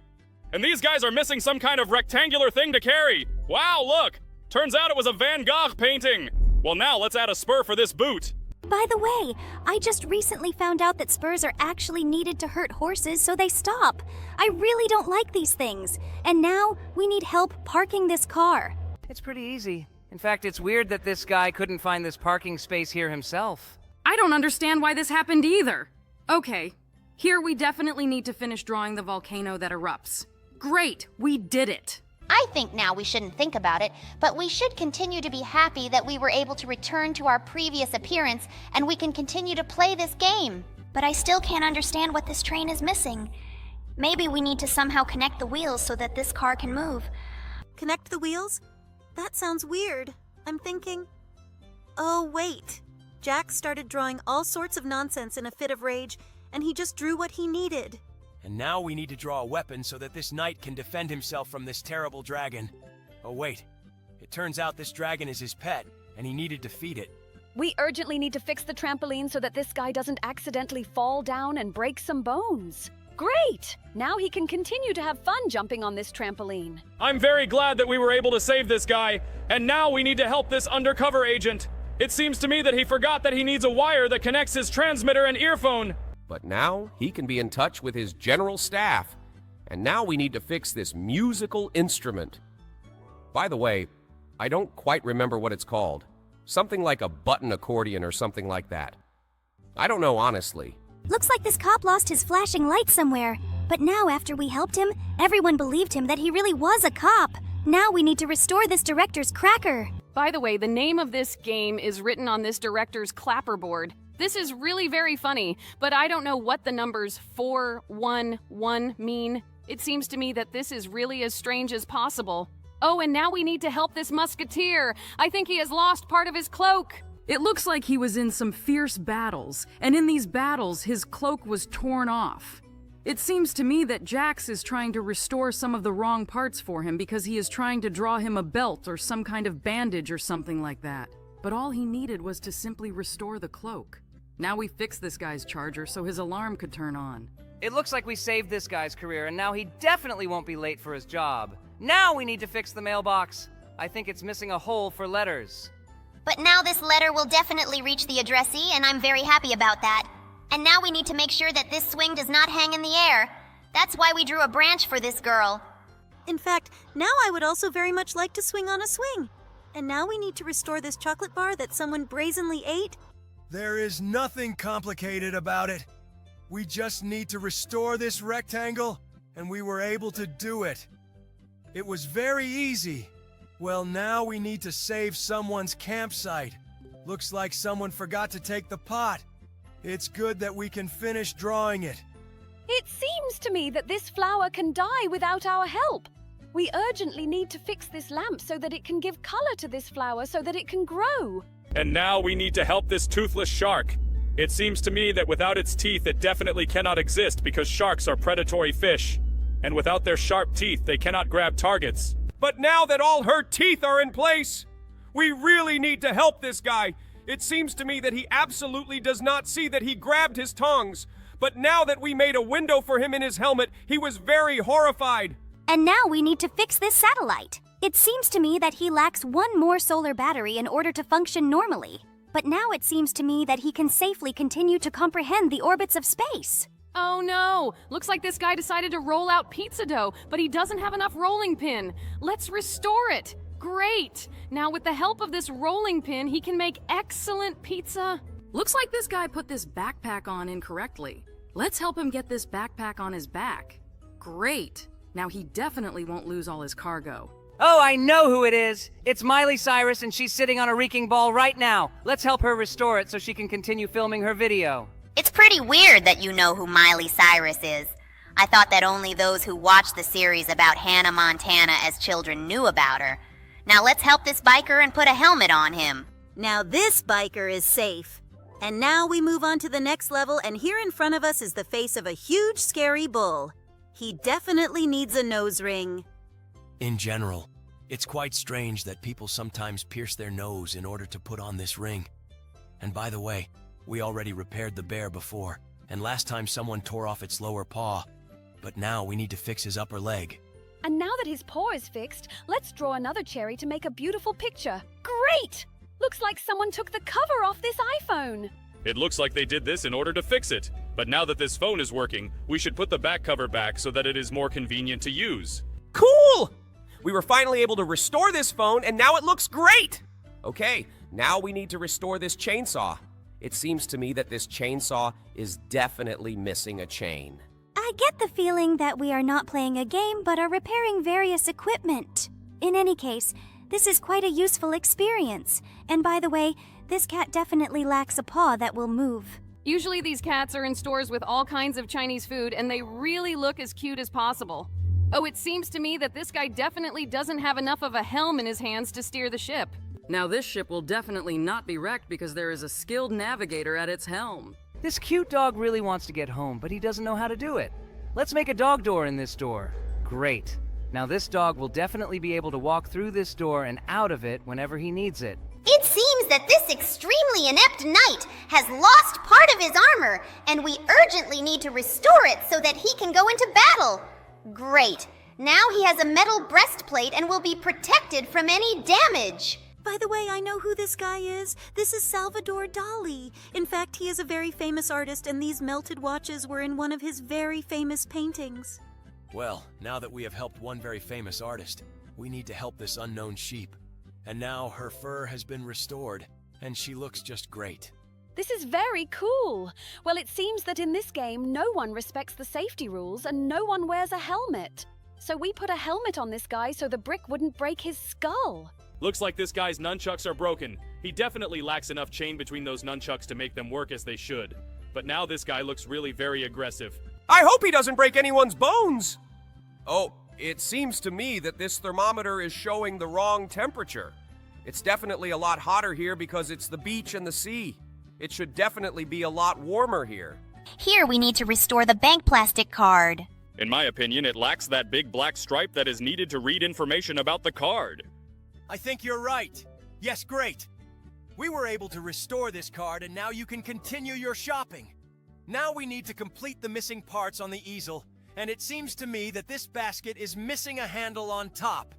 And these guys are missing some kind of rectangular thing to carry. Wow, look! Turns out it was a Van Gogh painting. Well, now let's add a spur for this boot. By the way, I just recently found out that spurs are actually needed to hurt horses so they stop. I really don't like these things. And now we need help parking this car. It's pretty easy. In fact, it's weird that this guy couldn't find this parking space here himself. I don't understand why this happened either. Okay, here we definitely need to finish drawing the volcano that erupts. Great, we did it. I think now we shouldn't think about it, but we should continue to be happy that we were able to return to our previous appearance and we can continue to play this game. But I still can't understand what this train is missing. Maybe we need to somehow connect the wheels so that this car can move. Connect the wheels? That sounds weird. I'm thinking... Oh, wait. Jack started drawing all sorts of nonsense in a fit of rage, and he just drew what he needed. And now we need to draw a weapon so that this knight can defend himself from this terrible dragon. Oh wait, it turns out this dragon is his pet, and he needed to feed it. We urgently need to fix the trampoline so that this guy doesn't accidentally fall down and break some bones. Great! Now he can continue to have fun jumping on this trampoline. I'm very glad that we were able to save this guy, and now we need to help this undercover agent. It seems to me that he forgot that he needs a wire that connects his transmitter and earphone. But now he can be in touch with his general staff. And now we need to fix this musical instrument. By the way, I don't quite remember what it's called. Something like a button accordion or something like that. I don't know, honestly. Looks like this cop lost his flashing light somewhere. But now, after we helped him, everyone believed him that he really was a cop. Now we need to restore this director's cracker. By the way, the name of this game is written on this director's clapperboard. This is really very funny, but I don't know what the numbers 411 mean. It seems to me that this is really as strange as possible. Oh, and now we need to help this musketeer. I think he has lost part of his cloak. It looks like he was in some fierce battles, and in these battles, his cloak was torn off. It seems to me that Jax is trying to restore some of the wrong parts for him because he is trying to draw him a belt or some kind of bandage or something like that. But all he needed was to simply restore the cloak. Now we fix this guy's charger so his alarm could turn on. It looks like we saved this guy's career, and now he definitely won't be late for his job. Now we need to fix the mailbox. I think it's missing a hole for letters. But now this letter will definitely reach the addressee, and I'm very happy about that. And now we need to make sure that this swing does not hang in the air. That's why we drew a branch for this girl. In fact, now I would also very much like to swing on a swing. And now we need to restore this chocolate bar that someone brazenly ate. There is nothing complicated about it. We just need to restore this rectangle, and we were able to do it. It was very easy. Well, now we need to save someone's campsite. Looks like someone forgot to take the pot. It's good that we can finish drawing it. It seems to me that this flower can die without our help. We urgently need to fix this lamp so that it can give color to this flower so that it can grow. And now we need to help this toothless shark. It seems to me that without its teeth, it definitely cannot exist because sharks are predatory fish. And without their sharp teeth, they cannot grab targets. But now that all her teeth are in place, we really need to help this guy. It seems to me that he absolutely does not see that he grabbed his tongs. But now that we made a window for him in his helmet, he was very horrified. And now we need to fix this satellite. It seems to me that he lacks one more solar battery in order to function normally. But now it seems to me that he can safely continue to comprehend the orbits of space. Oh no! Looks like this guy decided to roll out pizza dough, but he doesn't have enough rolling pin. Let's restore it! Great! Now with the help of this rolling pin, he can make excellent pizza. Looks like this guy put this backpack on incorrectly. Let's help him get this backpack on his back. Great! Now he definitely won't lose all his cargo. Oh, I know who it is! It's Miley Cyrus, and she's sitting on a reeking ball right now. Let's help her restore it so she can continue filming her video. It's pretty weird that you know who Miley Cyrus is. I thought that only those who watched the series about Hannah Montana as children knew about her. Now let's help this biker and put a helmet on him. Now this biker is safe. And now we move on to the next level, and here in front of us is the face of a huge, scary bull. He definitely needs a nose ring. In general, it's quite strange that people sometimes pierce their nose in order to put on this ring. And by the way, we already repaired the bear before, and last time someone tore off its lower paw. But now we need to fix his upper leg. And now that his paw is fixed, let's draw another cherry to make a beautiful picture. Great! Looks like someone took the cover off this iPhone. It looks like they did this in order to fix it. But now that this phone is working, we should put the back cover back so that it is more convenient to use. Cool! We were finally able to restore this phone, and now it looks great! Okay, now we need to restore this chainsaw. It seems to me that this chainsaw is definitely missing a chain. I get the feeling that we are not playing a game but are repairing various equipment. In any case, this is quite a useful experience. And by the way, this cat definitely lacks a paw that will move. Usually these cats are in stores with all kinds of Chinese food, and they really look as cute as possible. Oh, it seems to me that this guy definitely doesn't have enough of a helm in his hands to steer the ship. Now this ship will definitely not be wrecked because there is a skilled navigator at its helm. This cute dog really wants to get home, but he doesn't know how to do it. Let's make a dog door in this door. Great. Now this dog will definitely be able to walk through this door and out of it whenever he needs it. It seems that this extremely inept knight has lost part of his armor, and we urgently need to restore it so that he can go into battle. Great. Now he has a metal breastplate and will be protected from any damage. By the way, I know who this guy is. This is Salvador Dali. In fact, he is a very famous artist, and these melted watches were in one of his very famous paintings. Well, now that we have helped one very famous artist, we need to help this unknown sheep. And now her fur has been restored, and she looks just great. This is very cool. Well, it seems that in this game, no one respects the safety rules and no one wears a helmet. So we put a helmet on this guy so the brick wouldn't break his skull. Looks like this guy's nunchucks are broken. He definitely lacks enough chain between those nunchucks to make them work as they should. But now this guy looks really very aggressive. I hope he doesn't break anyone's bones! Oh, it seems to me that this thermometer is showing the wrong temperature. It's definitely a lot hotter here because it's the beach and the sea. It should definitely be a lot warmer here. Here we need to restore the bank plastic card. In my opinion, it lacks that big black stripe that is needed to read information about the card. I think you're right. Yes, great. We were able to restore this card, and now you can continue your shopping. Now we need to complete the missing parts on the easel, and it seems to me that this basket is missing a handle on top.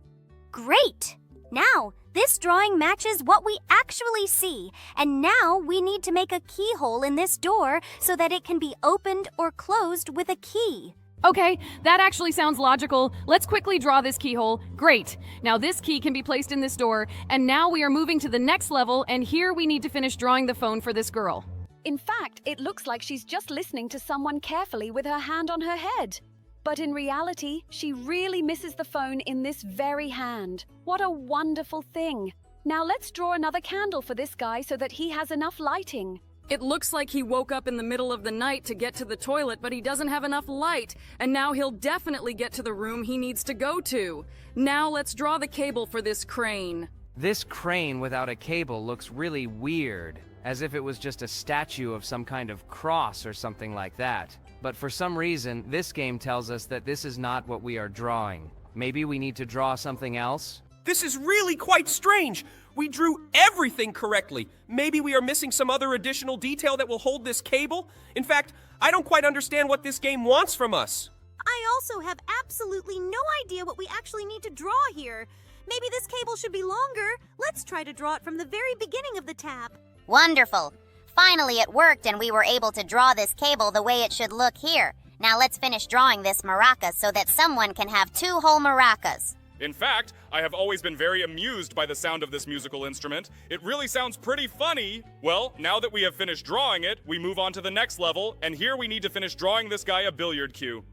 Great! Now, this drawing matches what we actually see, and now we need to make a keyhole in this door so that it can be opened or closed with a key. Okay, that actually sounds logical. Let's quickly draw this keyhole. Great. Now this key can be placed in this door, and now we are moving to the next level, and here we need to finish drawing the phone for this girl. In fact, it looks like she's just listening to someone carefully with her hand on her head. But in reality, she really misses the phone in this very hand. What a wonderful thing. Now let's draw another candle for this guy so that he has enough lighting. It looks like he woke up in the middle of the night to get to the toilet, but he doesn't have enough light, and now he'll definitely get to the room he needs to go to. Now let's draw the cable for this crane. This crane without a cable looks really weird, as if it was just a statue of some kind of cross or something like that. But for some reason, this game tells us that this is not what we are drawing. Maybe we need to draw something else? This is really quite strange. We drew everything correctly. Maybe we are missing some other additional detail that will hold this cable? In fact, I don't quite understand what this game wants from us. I also have absolutely no idea what we actually need to draw here. Maybe this cable should be longer. Let's try to draw it from the very beginning of the tap. Wonderful. Finally it worked and we were able to draw this cable the way it should look here. Now let's finish drawing this maraca so that someone can have 2 whole maracas. In fact, I have always been very amused by the sound of this musical instrument. It really sounds pretty funny. Well, now that we have finished drawing it, we move on to the next level, and here we need to finish drawing this guy a billiard cue.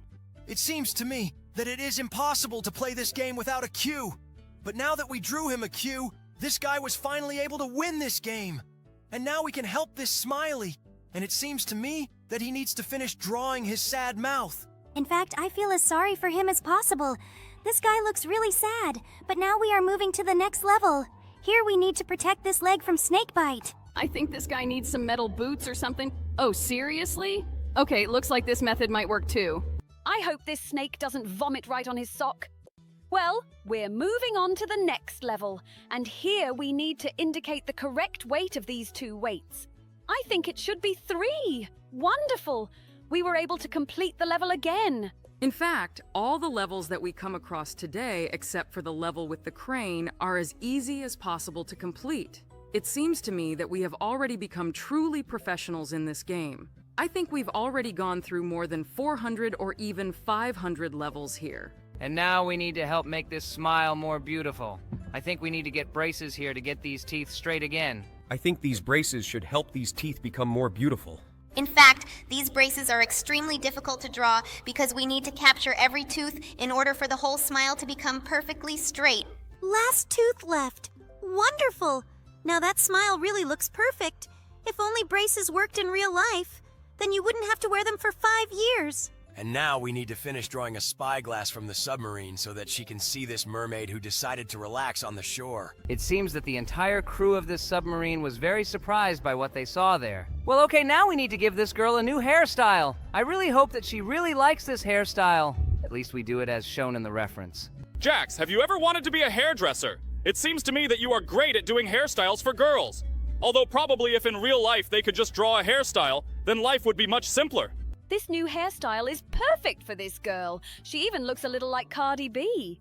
It seems to me that it is impossible to play this game without a cue. But now that we drew him a cue, this guy was finally able to win this game. And now we can help this Smiley. And it seems to me that he needs to finish drawing his sad mouth. In fact, I feel as sorry for him as possible. This guy looks really sad, but now we are moving to the next level. Here we need to protect this leg from snakebite. I think this guy needs some metal boots or something. Oh, seriously? Okay, looks like this method might work too. I hope this snake doesn't vomit right on his sock. Well, we're moving on to the next level, and here we need to indicate the correct weight of these 2 weights. I think it should be 3. Wonderful! We were able to complete the level again. In fact, all the levels that we come across today, except for the level with the crane, are as easy as possible to complete. It seems to me that we have already become truly professionals in this game. I think we've already gone through more than 400 or even 500 levels here. And now we need to help make this smile more beautiful. I think we need to get braces here to get these teeth straight again. I think these braces should help these teeth become more beautiful. In fact, these braces are extremely difficult to draw because we need to capture every tooth in order for the whole smile to become perfectly straight. Last tooth left. Wonderful. Now that smile really looks perfect. If only braces worked in real life, then you wouldn't have to wear them for 5 years. And now we need to finish drawing a spyglass from the submarine so that she can see this mermaid who decided to relax on the shore. It seems that the entire crew of this submarine was very surprised by what they saw there. Well, okay, now we need to give this girl a new hairstyle. I really hope that she really likes this hairstyle. At least we do it as shown in the reference. Jax, have you ever wanted to be a hairdresser? It seems to me that you are great at doing hairstyles for girls. Although probably if in real life they could just draw a hairstyle, then life would be much simpler. This new hairstyle is perfect for this girl. She even looks a little like Cardi B.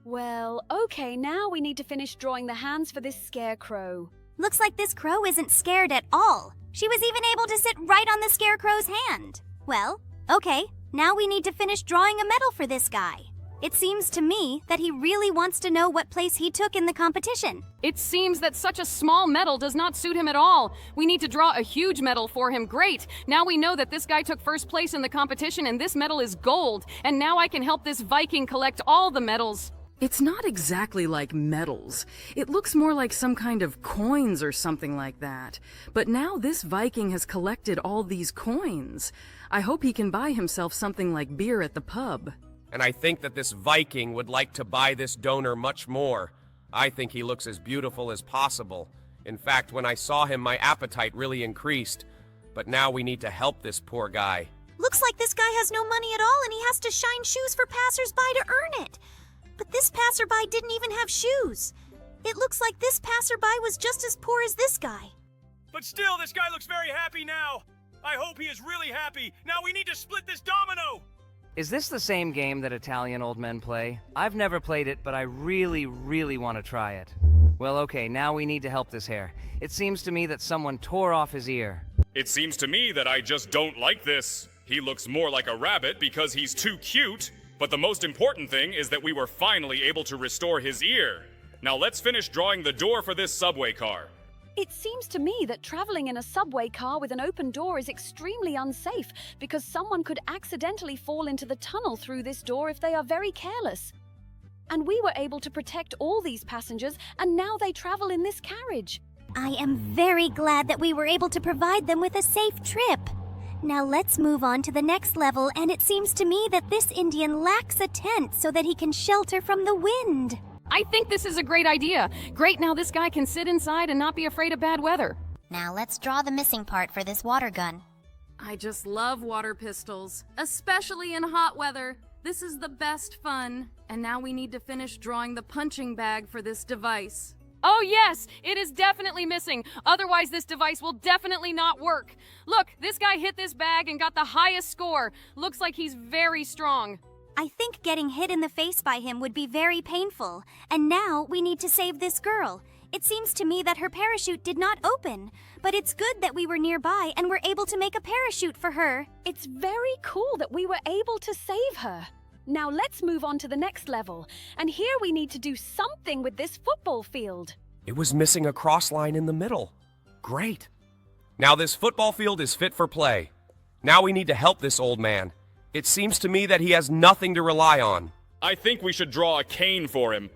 Well, okay, now we need to finish drawing the hands for this scarecrow. Looks like this crow isn't scared at all. She was even able to sit right on the scarecrow's hand. Well, okay, now we need to finish drawing a medal for this guy. It seems to me that he really wants to know what place he took in the competition. It seems that such a small medal does not suit him at all. We need to draw a huge medal for him. Great! Now we know that this guy took first place in the competition and this medal is gold. And now I can help this Viking collect all the medals. It's not exactly like medals. It looks more like some kind of coins or something like that. But now this Viking has collected all these coins. I hope he can buy himself something like beer at the pub. And I think that this Viking would like to buy this donor much more. I think he looks as beautiful as possible. In fact, when I saw him, my appetite really increased. But now we need to help this poor guy. Looks like this guy has no money at all and he has to shine shoes for passersby to earn it. But this passerby didn't even have shoes. It looks like this passerby was just as poor as this guy. But still, this guy looks very happy now. I hope he is really happy. Now we need to split this domino. Is this the same game that Italian old men play? I've never played it, but I really, really want to try it. Well, okay, now we need to help this hare. It seems to me that someone tore off his ear. It seems to me that I just don't like this. He looks more like a rabbit because he's too cute. But the most important thing is that we were finally able to restore his ear. Now let's finish drawing the door for this subway car. It seems to me that traveling in a subway car with an open door is extremely unsafe because someone could accidentally fall into the tunnel through this door if they are very careless. And we were able to protect all these passengers, and now they travel in this carriage. I am very glad that we were able to provide them with a safe trip. Now let's move on to the next level, and it seems to me that this Indian lacks a tent so that he can shelter from the wind. I think this is a great idea. Great, now this guy can sit inside and not be afraid of bad weather. Now let's draw the missing part for this water gun. I just love water pistols, especially in hot weather. This is the best fun. And now we need to finish drawing the punching bag for this device. Oh yes, it is definitely missing. Otherwise this device will definitely not work. Look, this guy hit this bag and got the highest score. Looks like he's very strong. I think getting hit in the face by him would be very painful. And now we need to save this girl. It seems to me that her parachute did not open, but it's good that we were nearby and were able to make a parachute for her. It's very cool that we were able to save her. Now let's move on to the next level. And here we need to do something with this football field. It was missing a cross line in the middle. Great. Now this football field is fit for play. Now we need to help this old man. It seems to me that he has nothing to rely on. I think we should draw a cane for him.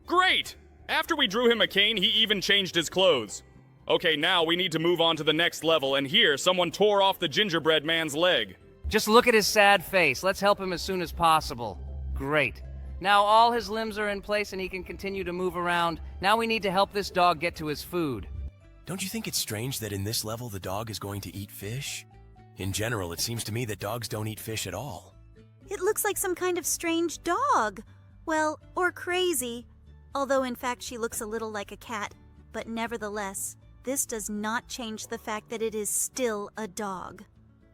Great! After we drew him a cane, he even changed his clothes. Okay, now we need to move on to the next level, and here someone tore off the gingerbread man's leg. Just look at his sad face. Let's help him as soon as possible. Great. Now all his limbs are in place and he can continue to move around. Now we need to help this dog get to his food. Don't you think it's strange that in this level the dog is going to eat fish? In general, it seems to me that dogs don't eat fish at all. It looks like some kind of strange dog. Well, or crazy. Although in fact she looks a little like a cat. But nevertheless, this does not change the fact that it is still a dog.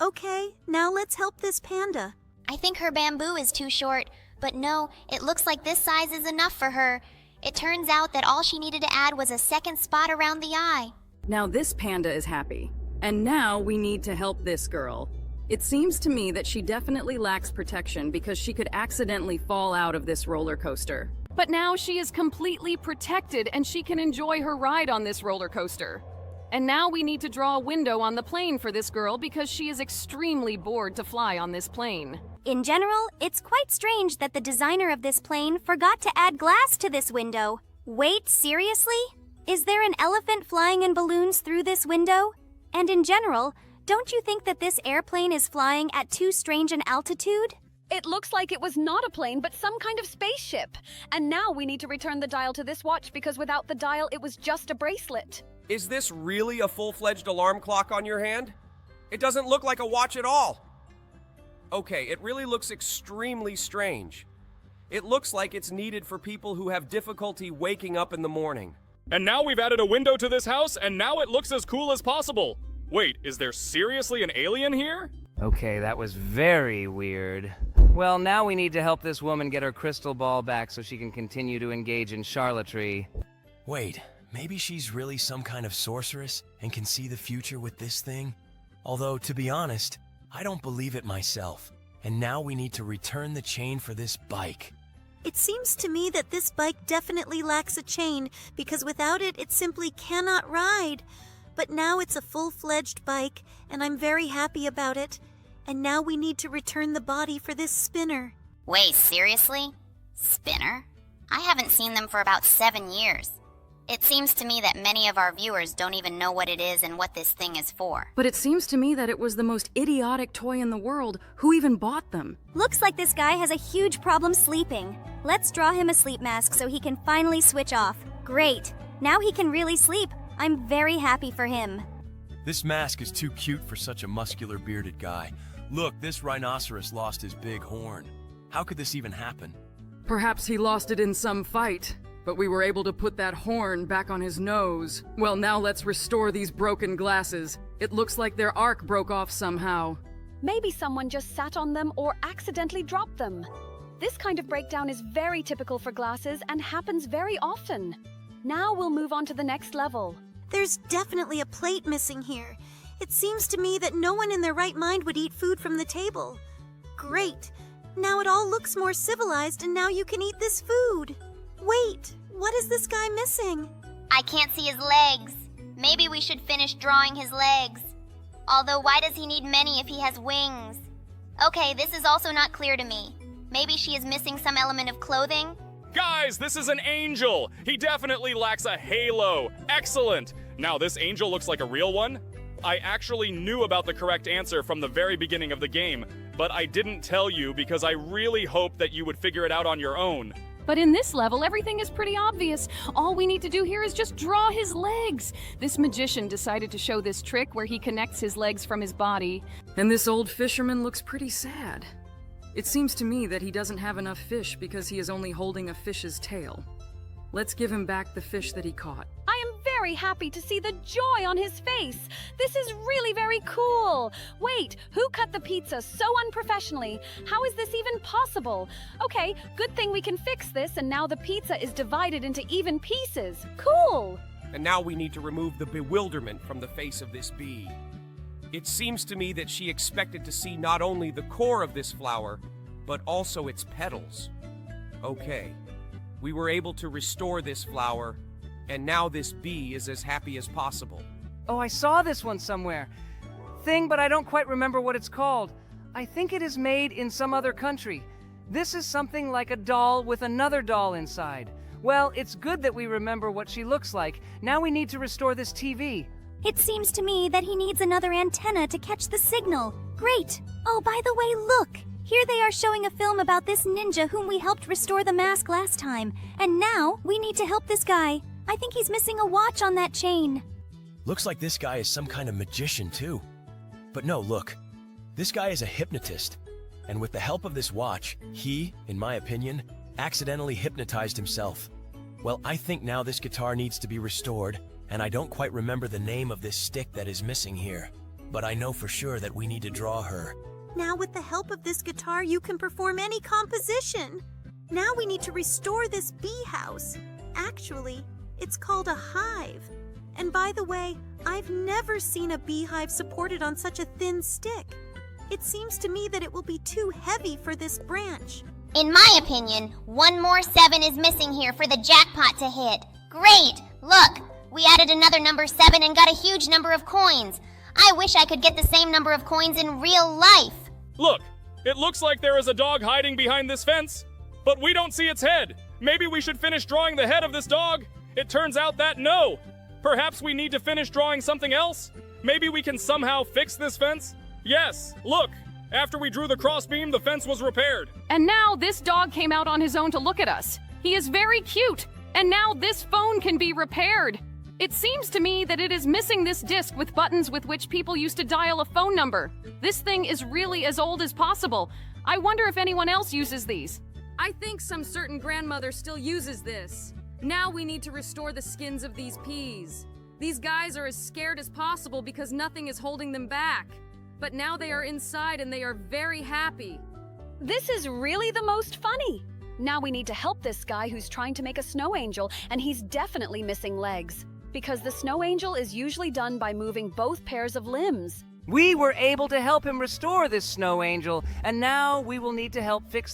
Okay, now let's help this panda. I think her bamboo is too short, but no, it looks like this size is enough for her. It turns out that all she needed to add was a second spot around the eye. Now this panda is happy. And now we need to help this girl. It seems to me that she definitely lacks protection because she could accidentally fall out of this roller coaster. But now she is completely protected and she can enjoy her ride on this roller coaster. And now we need to draw a window on the plane for this girl because she is extremely bored to fly on this plane. In general, it's quite strange that the designer of this plane forgot to add glass to this window. Wait, seriously? Is there an elephant flying in balloons through this window? And in general, don't you think that this airplane is flying at too strange an altitude? It looks like it was not a plane, but some kind of spaceship. And now we need to return the dial to this watch because without the dial, it was just a bracelet. Is this really a full-fledged alarm clock on your hand? It doesn't look like a watch at all. Okay, it really looks extremely strange. It looks like it's needed for people who have difficulty waking up in the morning. And now we've added a window to this house, and now it looks as cool as possible. Wait, is there seriously an alien here? Okay, that was very weird. Well, now we need to help this woman get her crystal ball back so she can continue to engage in charlatanry. Wait, maybe she's really some kind of sorceress and can see the future with this thing? Although, to be honest, I don't believe it myself. And now we need to return the chain for this bike. It seems to me that this bike definitely lacks a chain, because without it, it simply cannot ride. But now it's a full-fledged bike, and I'm very happy about it. And now we need to return the body for this spinner. Wait, seriously? Spinner? I haven't seen them for about 7 years. It seems to me that many of our viewers don't even know what it is and what this thing is for. But it seems to me that it was the most idiotic toy in the world. Who even bought them? Looks like this guy has a huge problem sleeping. Let's draw him a sleep mask so he can finally switch off. Great. Now he can really sleep. I'm very happy for him. This mask is too cute for such a muscular bearded guy. Look, this rhinoceros lost his big horn. How could this even happen? Perhaps he lost it in some fight. But we were able to put that horn back on his nose. Well, now let's restore these broken glasses. It looks like their arc broke off somehow. Maybe someone just sat on them or accidentally dropped them. This kind of breakdown is very typical for glasses and happens very often. Now we'll move on to the next level. There's definitely a plate missing here. It seems to me that no one in their right mind would eat food from the table. Great. Now it all looks more civilized and now you can eat this food. Wait, what is this guy missing? I can't see his legs. Maybe we should finish drawing his legs. Although why does he need many if he has wings? Okay, this is also not clear to me. Maybe she is missing some element of clothing? Guys, this is an angel! He definitely lacks a halo. Excellent! Now this angel looks like a real one? I actually knew about the correct answer from the very beginning of the game, but I didn't tell you because I really hoped that you would figure it out on your own. But in this level, everything is pretty obvious. All we need to do here is just draw his legs. This magician decided to show this trick where he connects his legs from his body. And this old fisherman looks pretty sad. It seems to me that he doesn't have enough fish because he is only holding a fish's tail. Let's give him back the fish that he caught. I am very happy to see the joy on his face. This is really very cool. Wait, who cut the pizza so unprofessionally? How is this even possible? Okay, good thing we can fix this, and now the pizza is divided into even pieces. Cool! And now we need to remove the bewilderment from the face of this bee. It seems to me that she expected to see not only the core of this flower, but also its petals. Okay, we were able to restore this flower, and now this bee is as happy as possible. Oh, I saw this one somewhere. Thing, but I don't quite remember what it's called. I think it is made in some other country. This is something like a doll with another doll inside. Well, it's good that we remember what she looks like. Now we need to restore this TV. It seems to me that he needs another antenna to catch the signal. Great! Oh, by the way, look! Here they are showing a film about this ninja whom we helped restore the mask last time. And now, we need to help this guy. I think he's missing a watch on that chain. Looks like this guy is some kind of magician, too. But no, look. This guy is a hypnotist. And with the help of this watch, he, in my opinion, accidentally hypnotized himself. Well, I think now this guitar needs to be restored, and I don't quite remember the name of this stick that is missing here. But I know for sure that we need to draw her. Now with the help of this guitar, you can perform any composition. Now we need to restore this bee house. Actually, it's called a hive. And by the way, I've never seen a beehive supported on such a thin stick. It seems to me that it will be too heavy for this branch. In my opinion, one more 7 is missing here for the jackpot to hit. Great! Look, we added another number 7 and got a huge number of coins. I wish I could get the same number of coins in real life. Look, it looks like there is a dog hiding behind this fence, but we don't see its head. Maybe we should finish drawing the head of this dog? It turns out that no. Perhaps we need to finish drawing something else? Maybe we can somehow fix this fence? Yes, look, after we drew the crossbeam, the fence was repaired. And now this dog came out on his own to look at us. He is very cute, and now this phone can be repaired. It seems to me that it is missing this disc with buttons with which people used to dial a phone number. This thing is really as old as possible. I wonder if anyone else uses these. I think some certain grandmother still uses this. Now we need to restore the skins of these peas. These guys are as scared as possible because nothing is holding them back. But now they are inside and they are very happy. This is really the most funny. Now we need to help this guy who's trying to make a snow angel, and he's definitely missing legs. Because the snow angel is usually done by moving both pairs of limbs. We were able to help him restore this snow angel, and now we will need to help fix